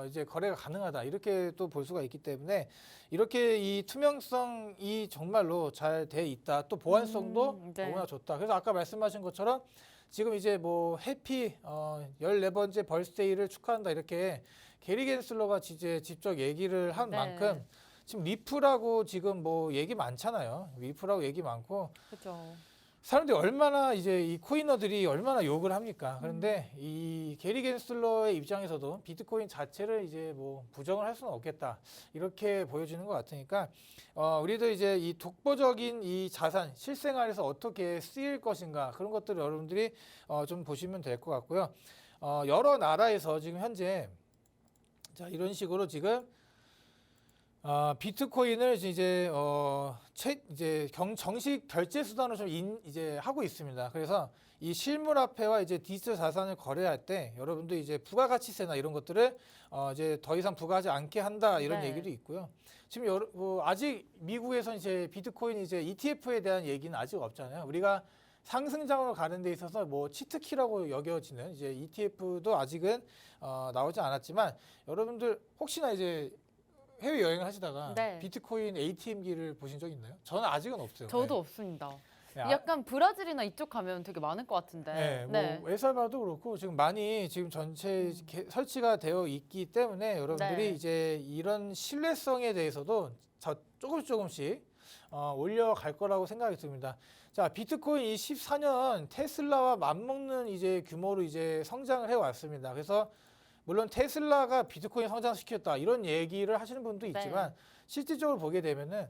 이제 거래가 가능하다 이렇게 또 볼 수가 있기 때문에 이렇게 이 투명성이 정말로 잘 돼 있다. 또 보안성도 네. 너무나 좋다. 그래서 아까 말씀하신 것처럼 지금 이제 뭐 해피 14번째 벌스데이를 축하한다 이렇게 게리 겐슬러가 이제 직접 얘기를 한 네. 만큼 지금 리프라고 지금 뭐 얘기 많잖아요. 리프라고 얘기 많고 그렇죠. 사람들이 얼마나 이제 이 코이너들이 얼마나 욕을 합니까? 그런데 이 게리 겐슬러의 입장에서도 비트코인 자체를 이제 뭐 부정을 할 수는 없겠다 이렇게 보여지는 것 같으니까 우리도 이제 이 독보적인 이 자산 실생활에서 어떻게 쓰일 것인가 그런 것들을 여러분들이 좀 보시면 될 것 같고요. 여러 나라에서 지금 현재 자 이런 식으로 지금 비트코인을 이제 정식 결제 수단으로 좀 이제 하고 있습니다. 그래서 이 실물화폐와 이제 디지털 자산을 거래할 때 여러분들 이제 부가가치세나 이런 것들을 이제 더 이상 부과하지 않게 한다 이런 네. 얘기도 있고요. 지금 아직 미국에서 이제 비트코인 이제 ETF에 대한 얘기는 아직 없잖아요. 우리가 상승장으로 가는 데 있어서 뭐 치트키라고 여겨지는 이제 ETF도 아직은 나오지 않았지만 여러분들 혹시나 이제 해외 여행을 하시다가 네. 비트코인 ATM기를 보신 적 있나요? 저는 아직은 없어요. 저도 네. 없습니다. 네, 약간 브라질이나 이쪽 가면 되게 많을 것 같은데. 네, 뭐 엘살바도 그렇고 지금 많이 지금 전체 설치가 되어 있기 때문에 여러분들이 네. 이제 이런 신뢰성에 대해서도 조금씩 올려갈 거라고 생각이 듭니다. 자, 비트코인 이 14년 테슬라와 맞먹는 이제 규모로 이제 성장을 해왔습니다. 그래서 물론 테슬라가 비트코인 성장시켰다 이런 얘기를 하시는 분도 있지만 실질적으로 보게 되면은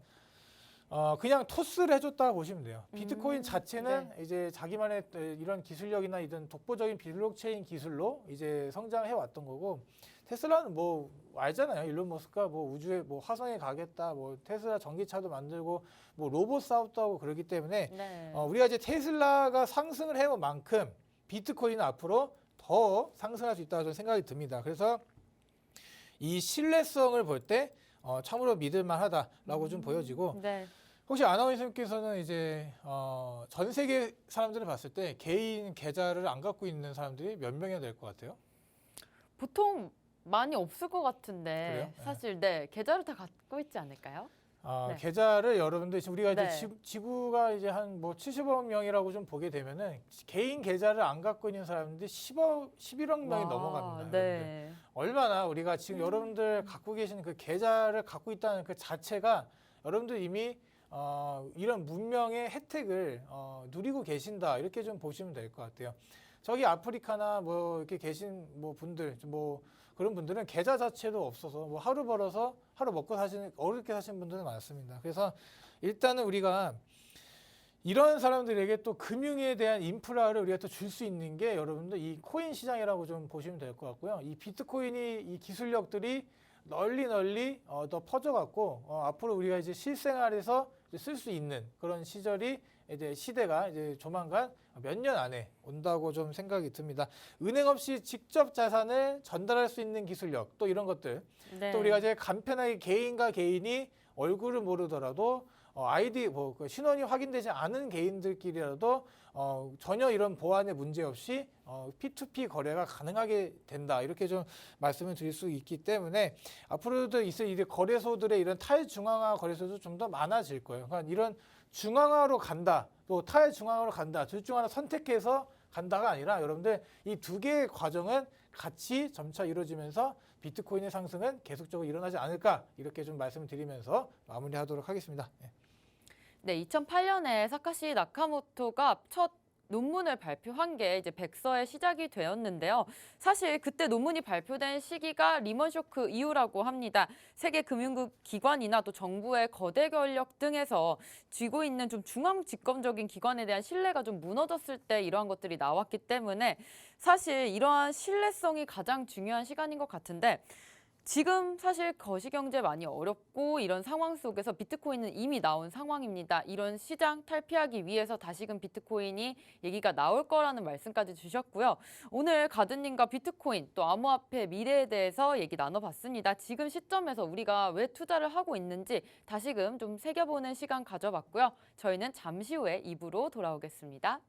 그냥 토스를 해줬다고 보시면 돼요. 비트코인 자체는 이제 자기만의 이런 기술력이나 이런 독보적인 블록체인 기술로 이제 성장해 왔던 거고 테슬라는 뭐 알잖아요. 일론 머스크가 뭐 우주에 뭐 화성에 가겠다, 뭐 테슬라 전기차도 만들고 뭐 로봇 사업도 하고 그러기 때문에 네. 우리가 이제 테슬라가 상승을 해온 만큼 비트코인은 앞으로 더 상승할 수 있다고 저는 생각이 듭니다. 그래서 이 신뢰성을 볼 때 참으로 믿을만하다라고 좀 보여지고 네. 혹시 아나운서님께서는 이제 전 세계 사람들을 봤을 때 개인 계좌를 안 갖고 있는 사람들이 몇 명이나 될 것 같아요? 보통 많이 없을 것 같은데 그래요? 사실 네 계좌를 다 갖고 있지 않을까요? 네. 계좌를 여러분들 지금 우리가 네. 이제 지구가 이제 한 뭐 70억 명이라고 좀 보게 되면은 개인 계좌를 안 갖고 있는 사람들이 11억 명이 와, 넘어갑니다. 여러분들. 네. 얼마나 우리가 지금 여러분들 갖고 계신 그 계좌를 갖고 있다는 그 자체가 여러분들 이미 이런 문명의 혜택을 누리고 계신다 이렇게 좀 보시면 될 것 같아요. 저기 아프리카나 뭐 이렇게 계신 뭐 분들 뭐 그런 분들은 계좌 자체도 없어서 뭐 하루 벌어서 하루 먹고 사시는 어렵게 사시는 분들은 많습니다. 그래서 일단은 우리가 이런 사람들에게 또 금융에 대한 인프라를 우리가 또 줄 수 있는 게 여러분들 이 코인 시장이라고 좀 보시면 될 것 같고요. 이 비트코인이 이 기술력들이 널리 더 퍼져갖고 앞으로 우리가 이제 실생활에서 쓸 수 있는 그런 시대가 이제 조만간 몇 년 안에 온다고 좀 생각이 듭니다. 은행 없이 직접 자산을 전달할 수 있는 기술력 또 이런 것들 네. 또 우리가 이제 간편하게 개인과 개인이 얼굴을 모르더라도 아이디 그 신원이 확인되지 않은 개인들끼리라도 전혀 이런 보안에 문제 없이 P2P 거래가 가능하게 된다 이렇게 좀 말씀을 드릴 수 있기 때문에 앞으로도 있을 이 거래소들의 이런 탈중앙화 거래소도 좀 더 많아질 거예요. 그러니까 이런 중앙화로 간다, 또 탈중앙화로 간다, 둘 중 하나 선택해서 간다가 아니라 여러분들 이 두 개의 과정은 같이 점차 이루어지면서 비트코인의 상승은 계속적으로 일어나지 않을까 이렇게 좀 말씀을 드리면서 마무리하도록 하겠습니다. 네, 2008년에 사카시 나카모토가 첫 논문을 발표한 게 이제 백서의 시작이 되었는데요. 사실 그때 논문이 발표된 시기가 리먼 쇼크 이후라고 합니다. 세계 금융급 기관이나 또 정부의 거대 권력 등에서 쥐고 있는 좀 중앙 집권적인 기관에 대한 신뢰가 좀 무너졌을 때 이러한 것들이 나왔기 때문에 사실 이러한 신뢰성이 가장 중요한 시간인 것 같은데 지금 사실 거시경제 많이 어렵고 이런 상황 속에서 비트코인은 이미 나온 상황입니다. 이런 시장 탈피하기 위해서 다시금 비트코인이 얘기가 나올 거라는 말씀까지 주셨고요. 오늘 가드님과 비트코인 또 암호화폐 미래에 대해서 얘기 나눠봤습니다. 지금 시점에서 우리가 왜 투자를 하고 있는지 다시금 좀 새겨보는 시간 가져봤고요. 저희는 잠시 후에 2부로 돌아오겠습니다.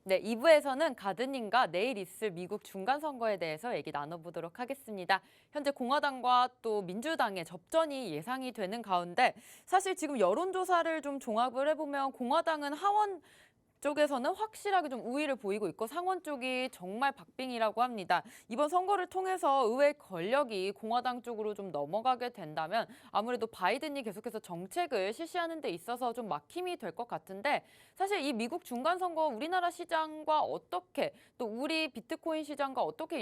네, 2부에서는 가드님과 내일 있을 미국 중간선거에 대해서 얘기 나눠보도록 하겠습니다. 현재 공화당과 또 민주당의 접전이 예상이 되는 가운데 사실 지금 여론조사를 좀 종합을 해보면 공화당은 하원 쪽에서는 확실하게 좀 우위를 보이고 있고 상원 쪽이 정말 박빙이라고 합니다. 이번 선거를 통해서 의회 권력이 공화당 쪽으로 좀 넘어가게 된다면 아무래도 바이든이 계속해서 정책을 실시하는 데 있어서 좀 막힘이 될 것 같은데 사실 이 미국 중간선거 우리나라 시장과 어떻게 또 우리 비트코인 시장과 어떻게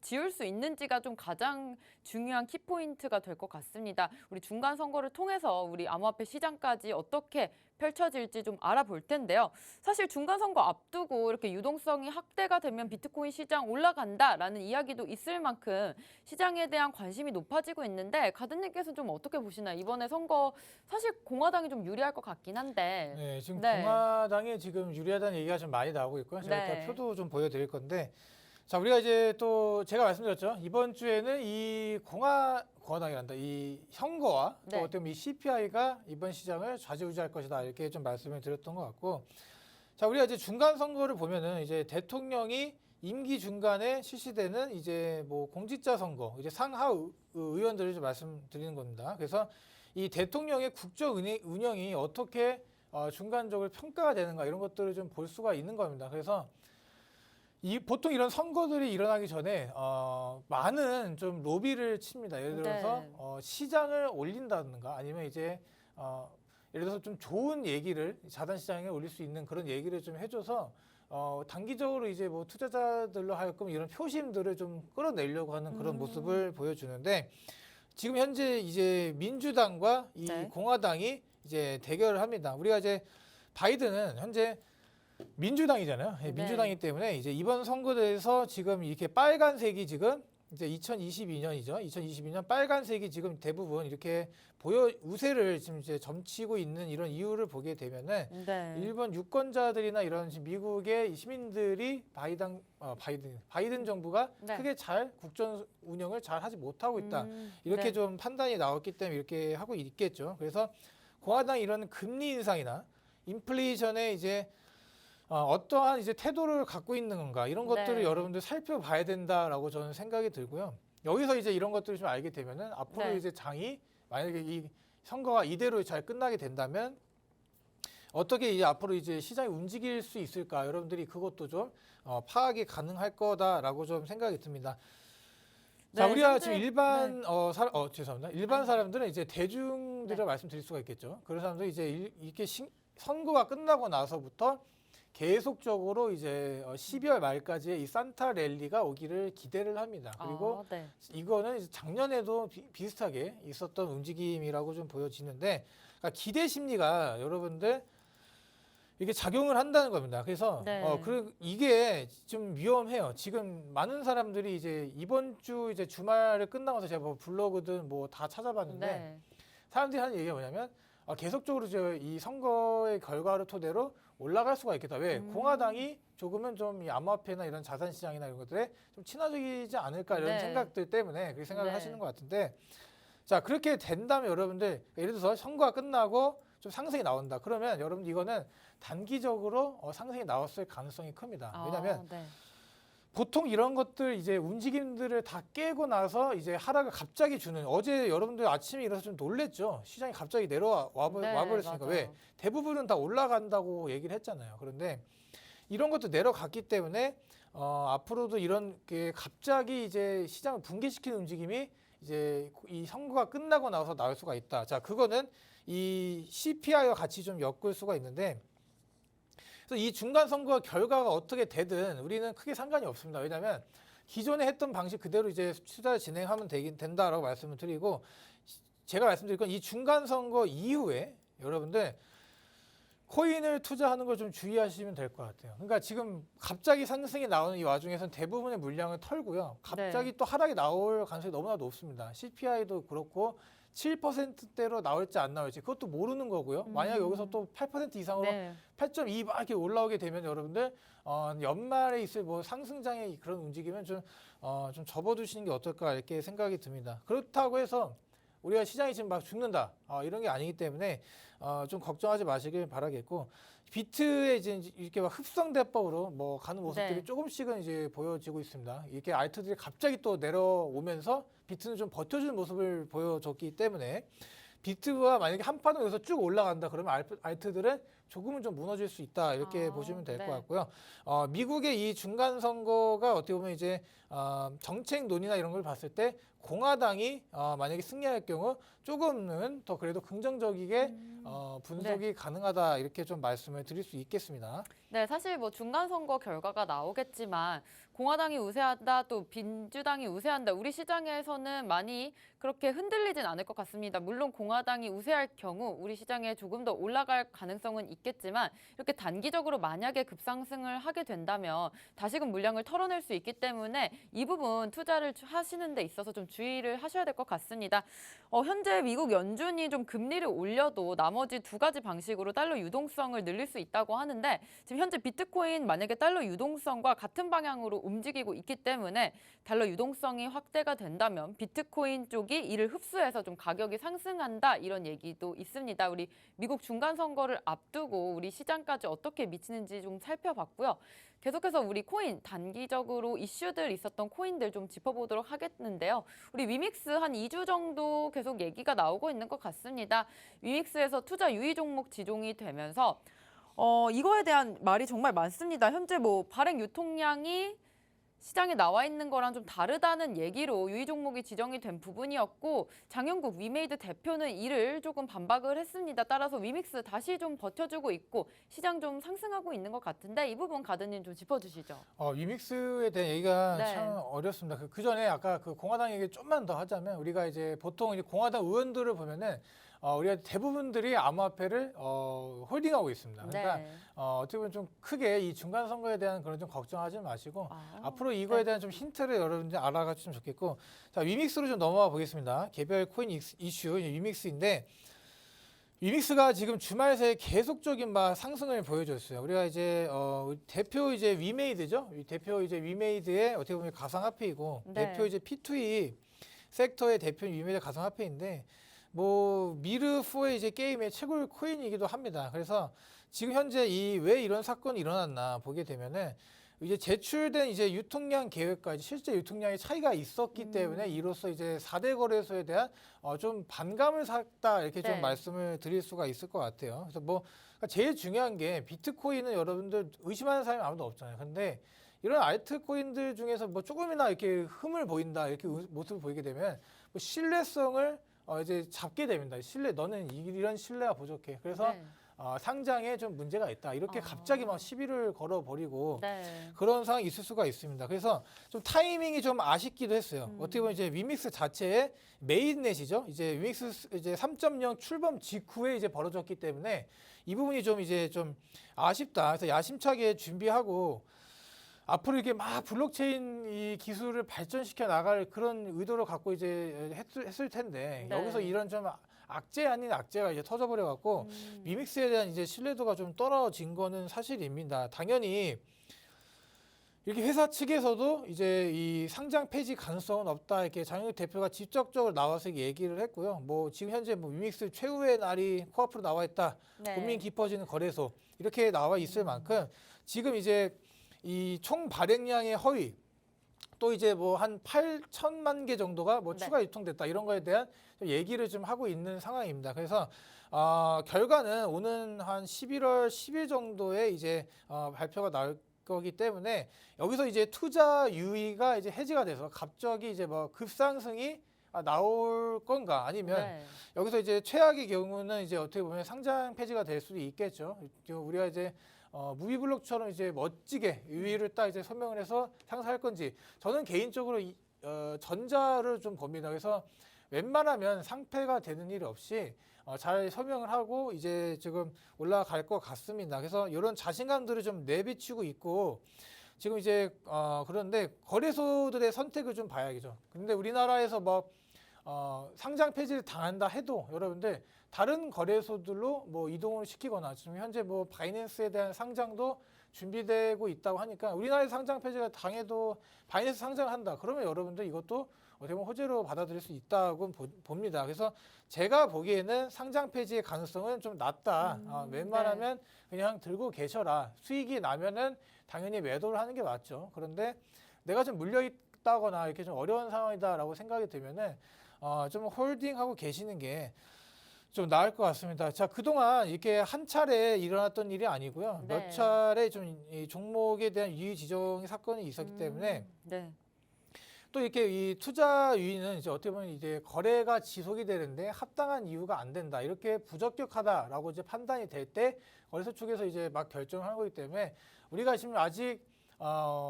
지을 수 있는지가 좀 가장 중요한 키포인트가 될 것 같습니다. 우리 중간 선거를 통해서 우리 암호화폐 시장까지 어떻게 펼쳐질지 좀 알아볼 텐데요. 사실 중간 선거 앞두고 이렇게 유동성이 확대가 되면 비트코인 시장 올라간다라는 이야기도 있을 만큼 시장에 대한 관심이 높아지고 있는데 가든님께서는 좀 어떻게 보시나요? 이번에 선거 사실 공화당이 좀 유리할 것 같긴 한데. 네, 지금 네. 공화당이 지금 유리하다는 얘기가 좀 많이 나오고 있고요. 제가 네. 이따 표도 좀 보여드릴 건데, 자, 우리가 이제 또 제가 말씀드렸죠. 이번 주에는 이 공화당이란다. 이 선거와 또 네. 어떻게 보면 이 CPI가 이번 시장을 좌지우지할 것이다. 이렇게 좀 말씀을 드렸던 것 같고, 자, 우리가 이제 중간 선거를 보면은 이제 대통령이 임기 중간에 실시되는 이제 뭐 공직자 선거, 이제 상하 의원들을 좀 말씀드리는 겁니다. 그래서 이 대통령의 국정 운영이 어떻게 중간적으로 평가가 되는가 이런 것들을 좀 볼 수가 있는 겁니다. 그래서 보통 이런 선거들이 일어나기 전에 많은 좀 로비를 칩니다. 예를 들어서 네. 시장을 올린다든가 아니면 이제 예를 들어서 좀 좋은 얘기를 자산 시장에 올릴 수 있는 그런 얘기를 좀 해줘서 단기적으로 이제 뭐 투자자들로 하여금 이런 표심들을 좀 끌어내려고 하는 그런 모습을 보여주는데 지금 현재 이제 민주당과 이 네. 공화당이 이제 대결을 합니다. 우리가 이제 바이든은 현재 민주당이잖아요. 예, 네. 민주당이기 때문에 이제 이번 선거에서 지금 이렇게 빨간색이 지금 이제 2022년이죠. 2022년 빨간색이 지금 대부분 이렇게 우세를 지금 이제 점치고 있는 이런 이유를 보게 되면은 네. 일본 유권자들이나 이런 지금 미국의 시민들이 바이든 정부가 네. 크게 잘 국정 운영을 잘 하지 못하고 있다. 이렇게 네. 좀 판단이 나왔기 때문에 이렇게 하고 있겠죠. 그래서 공화당 이런 금리 인상이나 인플레이션에 이제 어떠한 이제 태도를 갖고 있는 건가 이런 것들을 네. 여러분들 살펴봐야 된다라고 저는 생각이 들고요. 여기서 이제 이런 것들을 좀 알게 되면은 앞으로 네. 이제 장이 만약에 이 선거가 이대로 잘 끝나게 된다면 어떻게 이제 앞으로 이제 시장이 움직일 수 있을까 여러분들이 그것도 좀 파악이 가능할 거다라고 좀 생각이 듭니다. 자, 네, 우리가 현재- 지금 일반 죄송합니다. 일반 아니. 사람들은 이제 대중들을 네. 말씀드릴 수가 있겠죠. 그런 사람들이 이제 이렇게 선거가 끝나고 나서부터 계속적으로 이제 12월 말까지의 이 산타 랠리가 오기를 기대를 합니다. 그리고 네. 이거는 이제 작년에도 비슷하게 있었던 움직임이라고 좀 보여지는데 그러니까 기대 심리가 여러분들 이게 작용을 한다는 겁니다. 그래서 네. 이게 좀 위험해요. 지금 많은 사람들이 이제 이번 주 이제 주말을 끝나고서 제가 뭐 블로그든 뭐 다 찾아봤는데 네. 사람들이 하는 얘기가 뭐냐면 계속적으로 이 선거의 결과를 토대로 올라갈 수가 있겠다. 왜? 공화당이 조금은 좀 이 암호화폐나 이런 자산 시장이나 이런 것들에 좀 친화적이지 않을까 이런 네. 생각들 때문에 그렇게 생각을 네. 하시는 것 같은데 자 그렇게 된다면 여러분들 예를 들어서 선거가 끝나고 좀 상승이 나온다. 그러면 여러분 이거는 단기적으로 상승이 나왔을 가능성이 큽니다. 왜냐하면 네. 보통 이런 것들 이제 움직임들을 다 깨고 나서 이제 하락을 갑자기 주는 어제 여러분들 아침에 일어나서 좀 놀랬죠. 시장이 갑자기 와버렸으니까 맞아요. 왜 대부분은 다 올라간다고 얘기를 했잖아요. 그런데 이런 것도 내려갔기 때문에 앞으로도 이런 게 갑자기 이제 시장을 붕괴시키는 움직임이 이제 이 선거가 끝나고 나서 나올 수가 있다. 자, 그거는 이 CPI와 같이 좀 엮을 수가 있는데 그래서 이 중간 선거 결과가 어떻게 되든 우리는 크게 상관이 없습니다. 왜냐하면 기존에 했던 방식 그대로 이제 투자를 진행하면 된다라고 말씀을 드리고 제가 말씀드릴 건 이 중간 선거 이후에 여러분들 코인을 투자하는 걸 좀 주의하시면 될 것 같아요. 그러니까 지금 갑자기 상승이 나오는 이 와중에서는 대부분의 물량을 털고요. 갑자기 또 하락이 나올 가능성이 너무나 높습니다. CPI도 그렇고 7%대로 나올지 안 나올지 그것도 모르는 거고요. 만약 여기서 또 8% 이상으로 네. 8.2 막 이렇게 올라오게 되면 여러분들 연말에 있을 뭐 상승장의 그런 움직임은 좀 접어두시는 게 어떨까 이렇게 생각이 듭니다. 그렇다고 해서 우리가 시장이 지금 막 죽는다 이런 게 아니기 때문에 좀 걱정하지 마시길 바라겠고 비트의 이제 이렇게 막 흡성대법으로 뭐 가는 모습들이 네. 조금씩은 이제 보여지고 있습니다. 이렇게 알트들이 갑자기 또 내려오면서 비트는 좀 버텨주는 모습을 보여줬기 때문에 비트가 만약에 한 판을 여기서 쭉 올라간다 그러면 알트들은 조금은 좀 무너질 수 있다 이렇게 보시면 될 것 네. 같고요. 미국의 이 중간 선거가 어떻게 보면 이제 정책 논의나 이런 걸 봤을 때 공화당이 만약에 승리할 경우 조금은 더 그래도 긍정적이게 분석이 가능하다 이렇게 좀 말씀을 드릴 수 있겠습니다. 네, 사실 뭐 중간 선거 결과가 나오겠지만 공화당이 우세한다, 또 민주당이 우세한다. 우리 시장에서는 많이 그렇게 흔들리진 않을 것 같습니다. 물론 공화당이 우세할 경우 우리 시장에 조금 더 올라갈 가능성은 있겠지만 이렇게 단기적으로 만약에 급상승을 하게 된다면 다시금 물량을 털어낼 수 있기 때문에 이 부분 투자를 하시는 데 있어서 좀 주의를 하셔야 될 것 같습니다. 현재 미국 연준이 좀 금리를 올려도 나머지 두 가지 방식으로 달러 유동성을 늘릴 수 있다고 하는데 지금 현재 비트코인 만약에 달러 유동성과 같은 방향으로 움직이고 있기 때문에 달러 유동성이 확대가 된다면 비트코인 쪽이 이를 흡수해서 좀 가격이 상승한다 이런 얘기도 있습니다. 우리 미국 중간 선거를 앞두고 우리 시장까지 어떻게 미치는지 좀 살펴봤고요. 계속해서 우리 코인 단기적으로 이슈들 있었던 코인들 좀 짚어보도록 하겠는데요. 우리 위믹스 한 2주 정도 계속 얘기가 나오고 있는 것 같습니다. 위믹스에서 투자 유의 종목 지정이 되면서 이거에 대한 말이 정말 많습니다. 현재 뭐 발행 유통량이 시장에 나와 있는 거랑 좀 다르다는 얘기로 유의 종목이 지정이 된 부분이었고 장영국 위메이드 대표는 이를 조금 반박을 했습니다. 따라서 위믹스 다시 좀 버텨주고 있고 시장 좀 상승하고 있는 것 같은데 이 부분 가드님 좀 짚어주시죠. 위믹스에 대한 얘기가 네. 참 어렵습니다. 그 전에 아까 그 공화당 얘기 좀만 더 하자면 우리가 이제 보통 이제 공화당 의원들을 보면은 우리가 대부분들이 암호화폐를 홀딩하고 있습니다. 그러니까 네. 어떻게 보면 좀 크게 이 중간 선거에 대한 그런 좀 걱정하지 마시고 앞으로 네. 이거에 대한 좀 힌트를 여러분들 알아가주시면 좋겠고 자 위믹스로 좀 넘어가 보겠습니다. 개별 코인 이슈 위믹스인데 위믹스가 지금 주말 새에 계속적인 상승을 보여줬어요. 우리가 이제 대표 이제 위메이드죠. 대표 이제 위메이드의 어떻게 보면 가상화폐이고 네. 대표 이제 P2E 섹터의 대표 위메이드 가상화폐인데 뭐 미르4의 이제 게임의 최고 코인이기도 합니다. 그래서 지금 현재 왜 이런 사건이 일어났나 보게 되면은 이제 제출된 이제 유통량 계획과 실제 유통량의 차이가 있었기 때문에 이로써 이제 4대 거래소에 대한 좀 반감을 샀다 이렇게 네. 좀 말씀을 드릴 수가 있을 것 같아요. 그래서 뭐 제일 중요한 게 비트코인은 여러분들 의심하는 사람이 아무도 없잖아요. 근데 이런 알트코인들 중에서 뭐 조금이나 이렇게 흠을 보인다 이렇게 모습을 보이게 되면 뭐 신뢰성을 이제 잡게 됩니다. 너는 이런 신뢰가 부족해. 그래서 네. 상장에 좀 문제가 있다. 이렇게 갑자기 막 시비를 걸어버리고 네. 그런 상황이 있을 수가 있습니다. 그래서 좀 타이밍이 좀 아쉽기도 했어요. 어떻게 보면 이제 위믹스 자체의 메인넷이죠. 이제 위믹스 이제 3.0 출범 직후에 이제 벌어졌기 때문에 이 부분이 좀 이제 좀 아쉽다. 그래서 야심차게 준비하고 앞으로 이렇게 막 블록체인 이 기술을 발전시켜 나갈 그런 의도를 갖고 이제 했을 텐데 네. 여기서 이런 좀 악재 아닌 악재가 이제 터져버려 갖고 위믹스에 대한 이제 신뢰도가 좀 떨어진 거는 사실입니다. 당연히 이렇게 회사 측에서도 이제 이 상장 폐지 가능성은 없다 이렇게 장영욱 대표가 직접적으로 나와서 얘기를 했고요. 뭐 지금 현재 뭐 위믹스 최후의 날이 코앞으로 나와 있다. 네. 고민 깊어지는 거래소 이렇게 나와 있을 만큼 지금 이제 이 총 발행량의 허위 또 이제 뭐 한 8천만 개 정도가 뭐 네. 추가 유통됐다 이런 거에 대한 좀 얘기를 좀 하고 있는 상황입니다. 그래서 결과는 오는 한 11월 10일 정도에 이제 발표가 나올 거기 때문에 여기서 이제 투자 유의가 이제 해지가 돼서 갑자기 이제 뭐 급상승이 나올 건가 아니면 네. 여기서 이제 최악의 경우는 이제 어떻게 보면 상장 폐지가 될 수도 있겠죠. 우리가 이제 무비블록처럼 이제 멋지게 유의를 딱 이제 설명을 해서 상사할 건지 저는 개인적으로 전자를 좀 봅니다. 그래서 웬만하면 상폐가 되는 일 없이 잘 설명을 하고 이제 지금 올라갈 것 같습니다. 그래서 이런 자신감들을 좀 내비치고 있고 지금 이제 그런데 거래소들의 선택을 좀 봐야겠죠. 근데 우리나라에서 뭐 상장 폐지를 당한다 해도 여러분들 다른 거래소들로 뭐 이동을 시키거나 지금 현재 뭐 바이낸스에 대한 상장도 준비되고 있다고 하니까 우리나라에 상장 폐지가 당해도 바이낸스 상장한다. 그러면 여러분들 이것도 어떻게 보면 호재로 받아들일 수 있다고 봅니다. 그래서 제가 보기에는 상장 폐지의 가능성은 좀 낮다. 웬만하면 그냥 들고 계셔라. 수익이 나면은 당연히 매도를 하는 게 맞죠. 그런데 내가 좀 물려 있다거나 이렇게 좀 어려운 상황이다라고 생각이 들면은 좀 홀딩하고 계시는 게 좀 나을 것 같습니다. 자, 그동안 이렇게 한 차례 일어났던 일이 아니고요. 네. 몇 차례 좀 이 종목에 대한 유의 지정의 사건이 있었기 때문에 네. 또 이렇게 이 투자 유의는 이제 어떻게 보면 이제 거래가 지속이 되는데 합당한 이유가 안 된다. 이렇게 부적격하다라고 이제 판단이 될 때 거래소 쪽에서 이제 막 결정을 하는 거기 때문에 우리가 지금 아직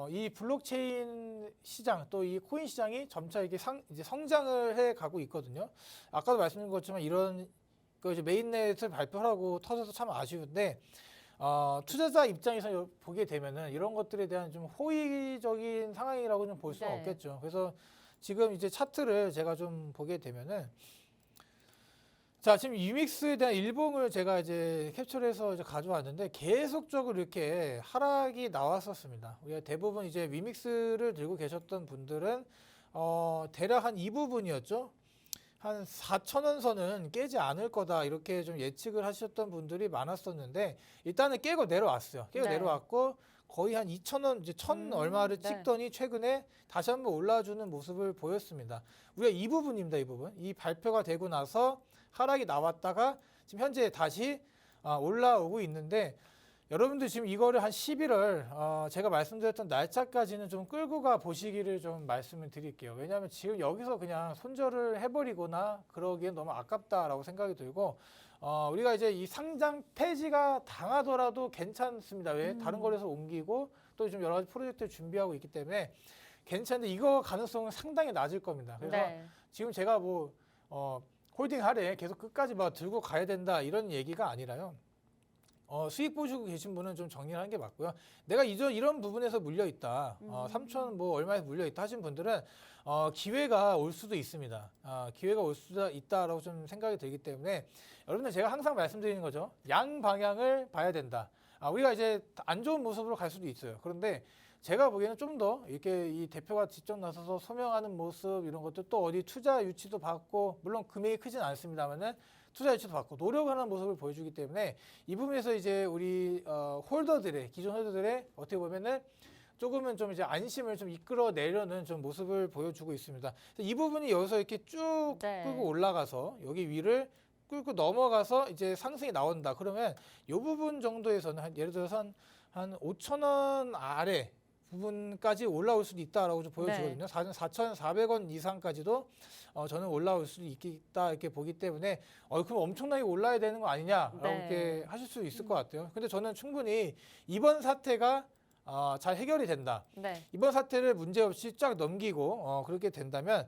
이 블록체인 시장 또 이 코인 시장이 점차 이게 이제 성장을 해 가고 있거든요. 아까도 말씀드린 것처럼 이런 그 이제 메인넷을 발표하라고 터져서 참 아쉬운데 투자자 입장에서 보게 되면은 이런 것들에 대한 좀 호의적인 상황이라고 좀 볼 수는 네. 없겠죠. 그래서 지금 이제 차트를 제가 좀 보게 되면은 자, 지금 유믹스에 대한 일봉을 제가 이제 캡처해서 이제 가져왔는데 계속적으로 이렇게 하락이 나왔었습니다. 우리가 대부분 이제 위믹스를 들고 계셨던 분들은 대략 한 이 부분이었죠. 한 4,000원 선은 깨지 않을 거다 이렇게 좀 예측을 하셨던 분들이 많았었는데 일단은 깨고 내려왔어요. 깨고 네. 내려왔고 거의 한 2,000원 이제 1,000 얼마를 네. 찍더니 최근에 다시 한번 올라주는 모습을 보였습니다. 우리가 이 부분입니다. 이 부분. 이 발표가 되고 나서 하락이 나왔다가 지금 현재 다시 올라오고 있는데 여러분들 지금 이거를 한 11월 제가 말씀드렸던 날짜까지는 좀 끌고 가 보시기를 좀 말씀을 드릴게요. 왜냐하면 지금 여기서 그냥 손절을 해버리거나 그러기엔 너무 아깝다라고 생각이 들고 우리가 이제 이 상장 폐지가 당하더라도 괜찮습니다. 왜? 다른 거래소 옮기고 또 좀 여러 가지 프로젝트를 준비하고 있기 때문에 괜찮은데 이거 가능성은 상당히 낮을 겁니다. 그래서 네. 지금 제가 뭐 홀딩 하래 계속 끝까지 막 들고 가야 된다 이런 얘기가 아니라요. 수익 보시고 계신 분은 좀 정리를 하는 게 맞고요. 내가 이런 부분에서 물려 있다. 3천 뭐 얼마에서 물려 있다 하신 분들은 기회가 올 수도 있습니다. 기회가 올 수도 있다라고 좀 생각이 들기 때문에 여러분들 제가 항상 말씀드리는 거죠. 양 방향을 봐야 된다. 우리가 이제 안 좋은 모습으로 갈 수도 있어요. 그런데 제가 보기에는 좀 더 이렇게 이 대표가 직접 나서서 소명하는 모습 이런 것도 또 어디 투자 유치도 받고 물론 금액이 크진 않습니다만은 투자 유치도 받고 노력하는 모습을 보여주기 때문에 이 부분에서 이제 우리 홀더들의 기존 홀더들의 어떻게 보면은 조금은 좀 이제 안심을 좀 이끌어내려는 좀 모습을 보여주고 있습니다. 이 부분이 여기서 이렇게 쭉 네. 끌고 올라가서 여기 위를 끌고 넘어가서 이제 상승이 나온다. 그러면 이 부분 정도에서는 예를 들어서 한 5,000원 아래 부분까지 올라올 수도 있다라고 좀 보여지거든요. 4,400원 이상까지도 저는 올라올 수도 있다 이렇게 보기 때문에 그럼 엄청나게 올라야 되는 거 아니냐라고 네. 이렇게 하실 수 있을 것 같아요. 근데 저는 충분히 이번 사태가 잘 해결이 된다. 네. 이번 사태를 문제없이 쫙 넘기고 그렇게 된다면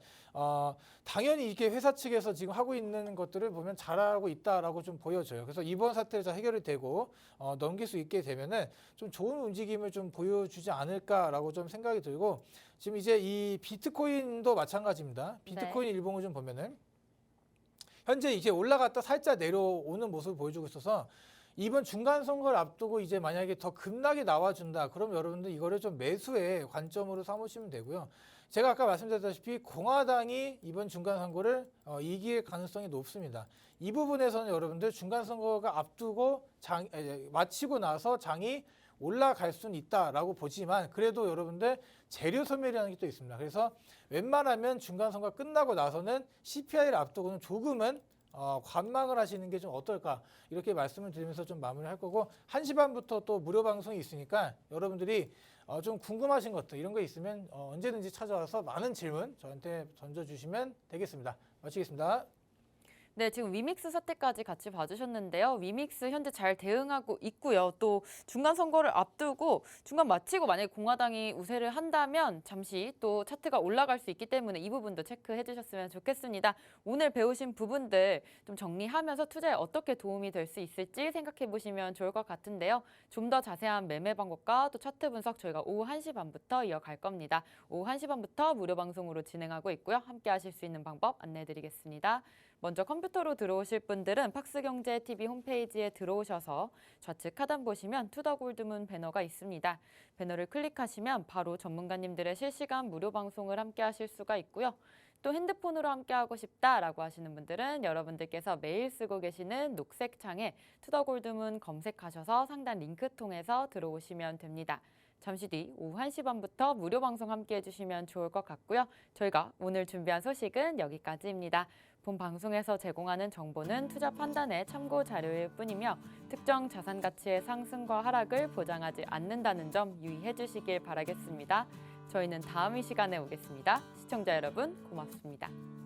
당연히 이렇게 회사 측에서 지금 하고 있는 것들을 보면 잘하고 있다라고 좀 보여져요. 그래서 이번 사태를 잘 해결이 되고 넘길 수 있게 되면은 좀 좋은 움직임을 좀 보여주지 않을까라고 좀 생각이 들고 지금 이제 이 비트코인도 마찬가지입니다. 비트코인 일봉을 좀 보면은 현재 이제 올라갔다 살짝 내려오는 모습을 보여주고 있어서 이번 중간 선거를 앞두고 이제 만약에 더 급락이 나와준다. 그럼 여러분들 이거를 좀 매수의 관점으로 삼으시면 되고요. 제가 아까 말씀드렸다시피 공화당이 이번 중간 선거를 이길 가능성이 높습니다. 이 부분에서는 여러분들 중간 선거가 앞두고 마치고 나서 장이 올라갈 수는 있다라고 보지만 그래도 여러분들 재료 소멸이라는 게 또 있습니다. 그래서 웬만하면 중간 선거 끝나고 나서는 CPI를 앞두고는 조금은 관망을 하시는 게 좀 어떨까 이렇게 말씀을 드리면서 좀 마무리할 거고 1시 반부터 또 무료 방송이 있으니까 여러분들이 좀 궁금하신 것들 이런 거 있으면 언제든지 찾아와서 많은 질문 저한테 던져주시면 되겠습니다. 마치겠습니다. 네, 지금 위믹스 사태까지 같이 봐주셨는데요. 위믹스 현재 잘 대응하고 있고요. 또 중간 선거를 앞두고 중간 마치고 만약에 공화당이 우세를 한다면 잠시 또 차트가 올라갈 수 있기 때문에 이 부분도 체크해 주셨으면 좋겠습니다. 오늘 배우신 부분들 좀 정리하면서 투자에 어떻게 도움이 될 수 있을지 생각해 보시면 좋을 것 같은데요. 좀 더 자세한 매매 방법과 또 차트 분석 저희가 오후 1시 반부터 이어갈 겁니다. 오후 1시 반부터 무료 방송으로 진행하고 있고요. 함께 하실 수 있는 방법 안내해 드리겠습니다. 먼저 컴퓨터로 들어오실 분들은 팍스경제TV 홈페이지에 들어오셔서 좌측 하단 보시면 투더골드문 배너가 있습니다. 배너를 클릭하시면 바로 전문가님들의 실시간 무료 방송을 함께 하실 수가 있고요. 또 핸드폰으로 함께하고 싶다라고 하시는 분들은 여러분들께서 매일 쓰고 계시는 녹색 창에 투더골드문 검색하셔서 상단 링크 통해서 들어오시면 됩니다. 잠시 뒤 오후 1시 반부터 무료 방송 함께해 주시면 좋을 것 같고요. 저희가 오늘 준비한 소식은 여기까지입니다. 본 방송에서 제공하는 정보는 투자 판단의 참고 자료일 뿐이며 특정 자산 가치의 상승과 하락을 보장하지 않는다는 점 유의해 주시길 바라겠습니다. 저희는 다음 이 시간에 오겠습니다. 시청자 여러분 고맙습니다.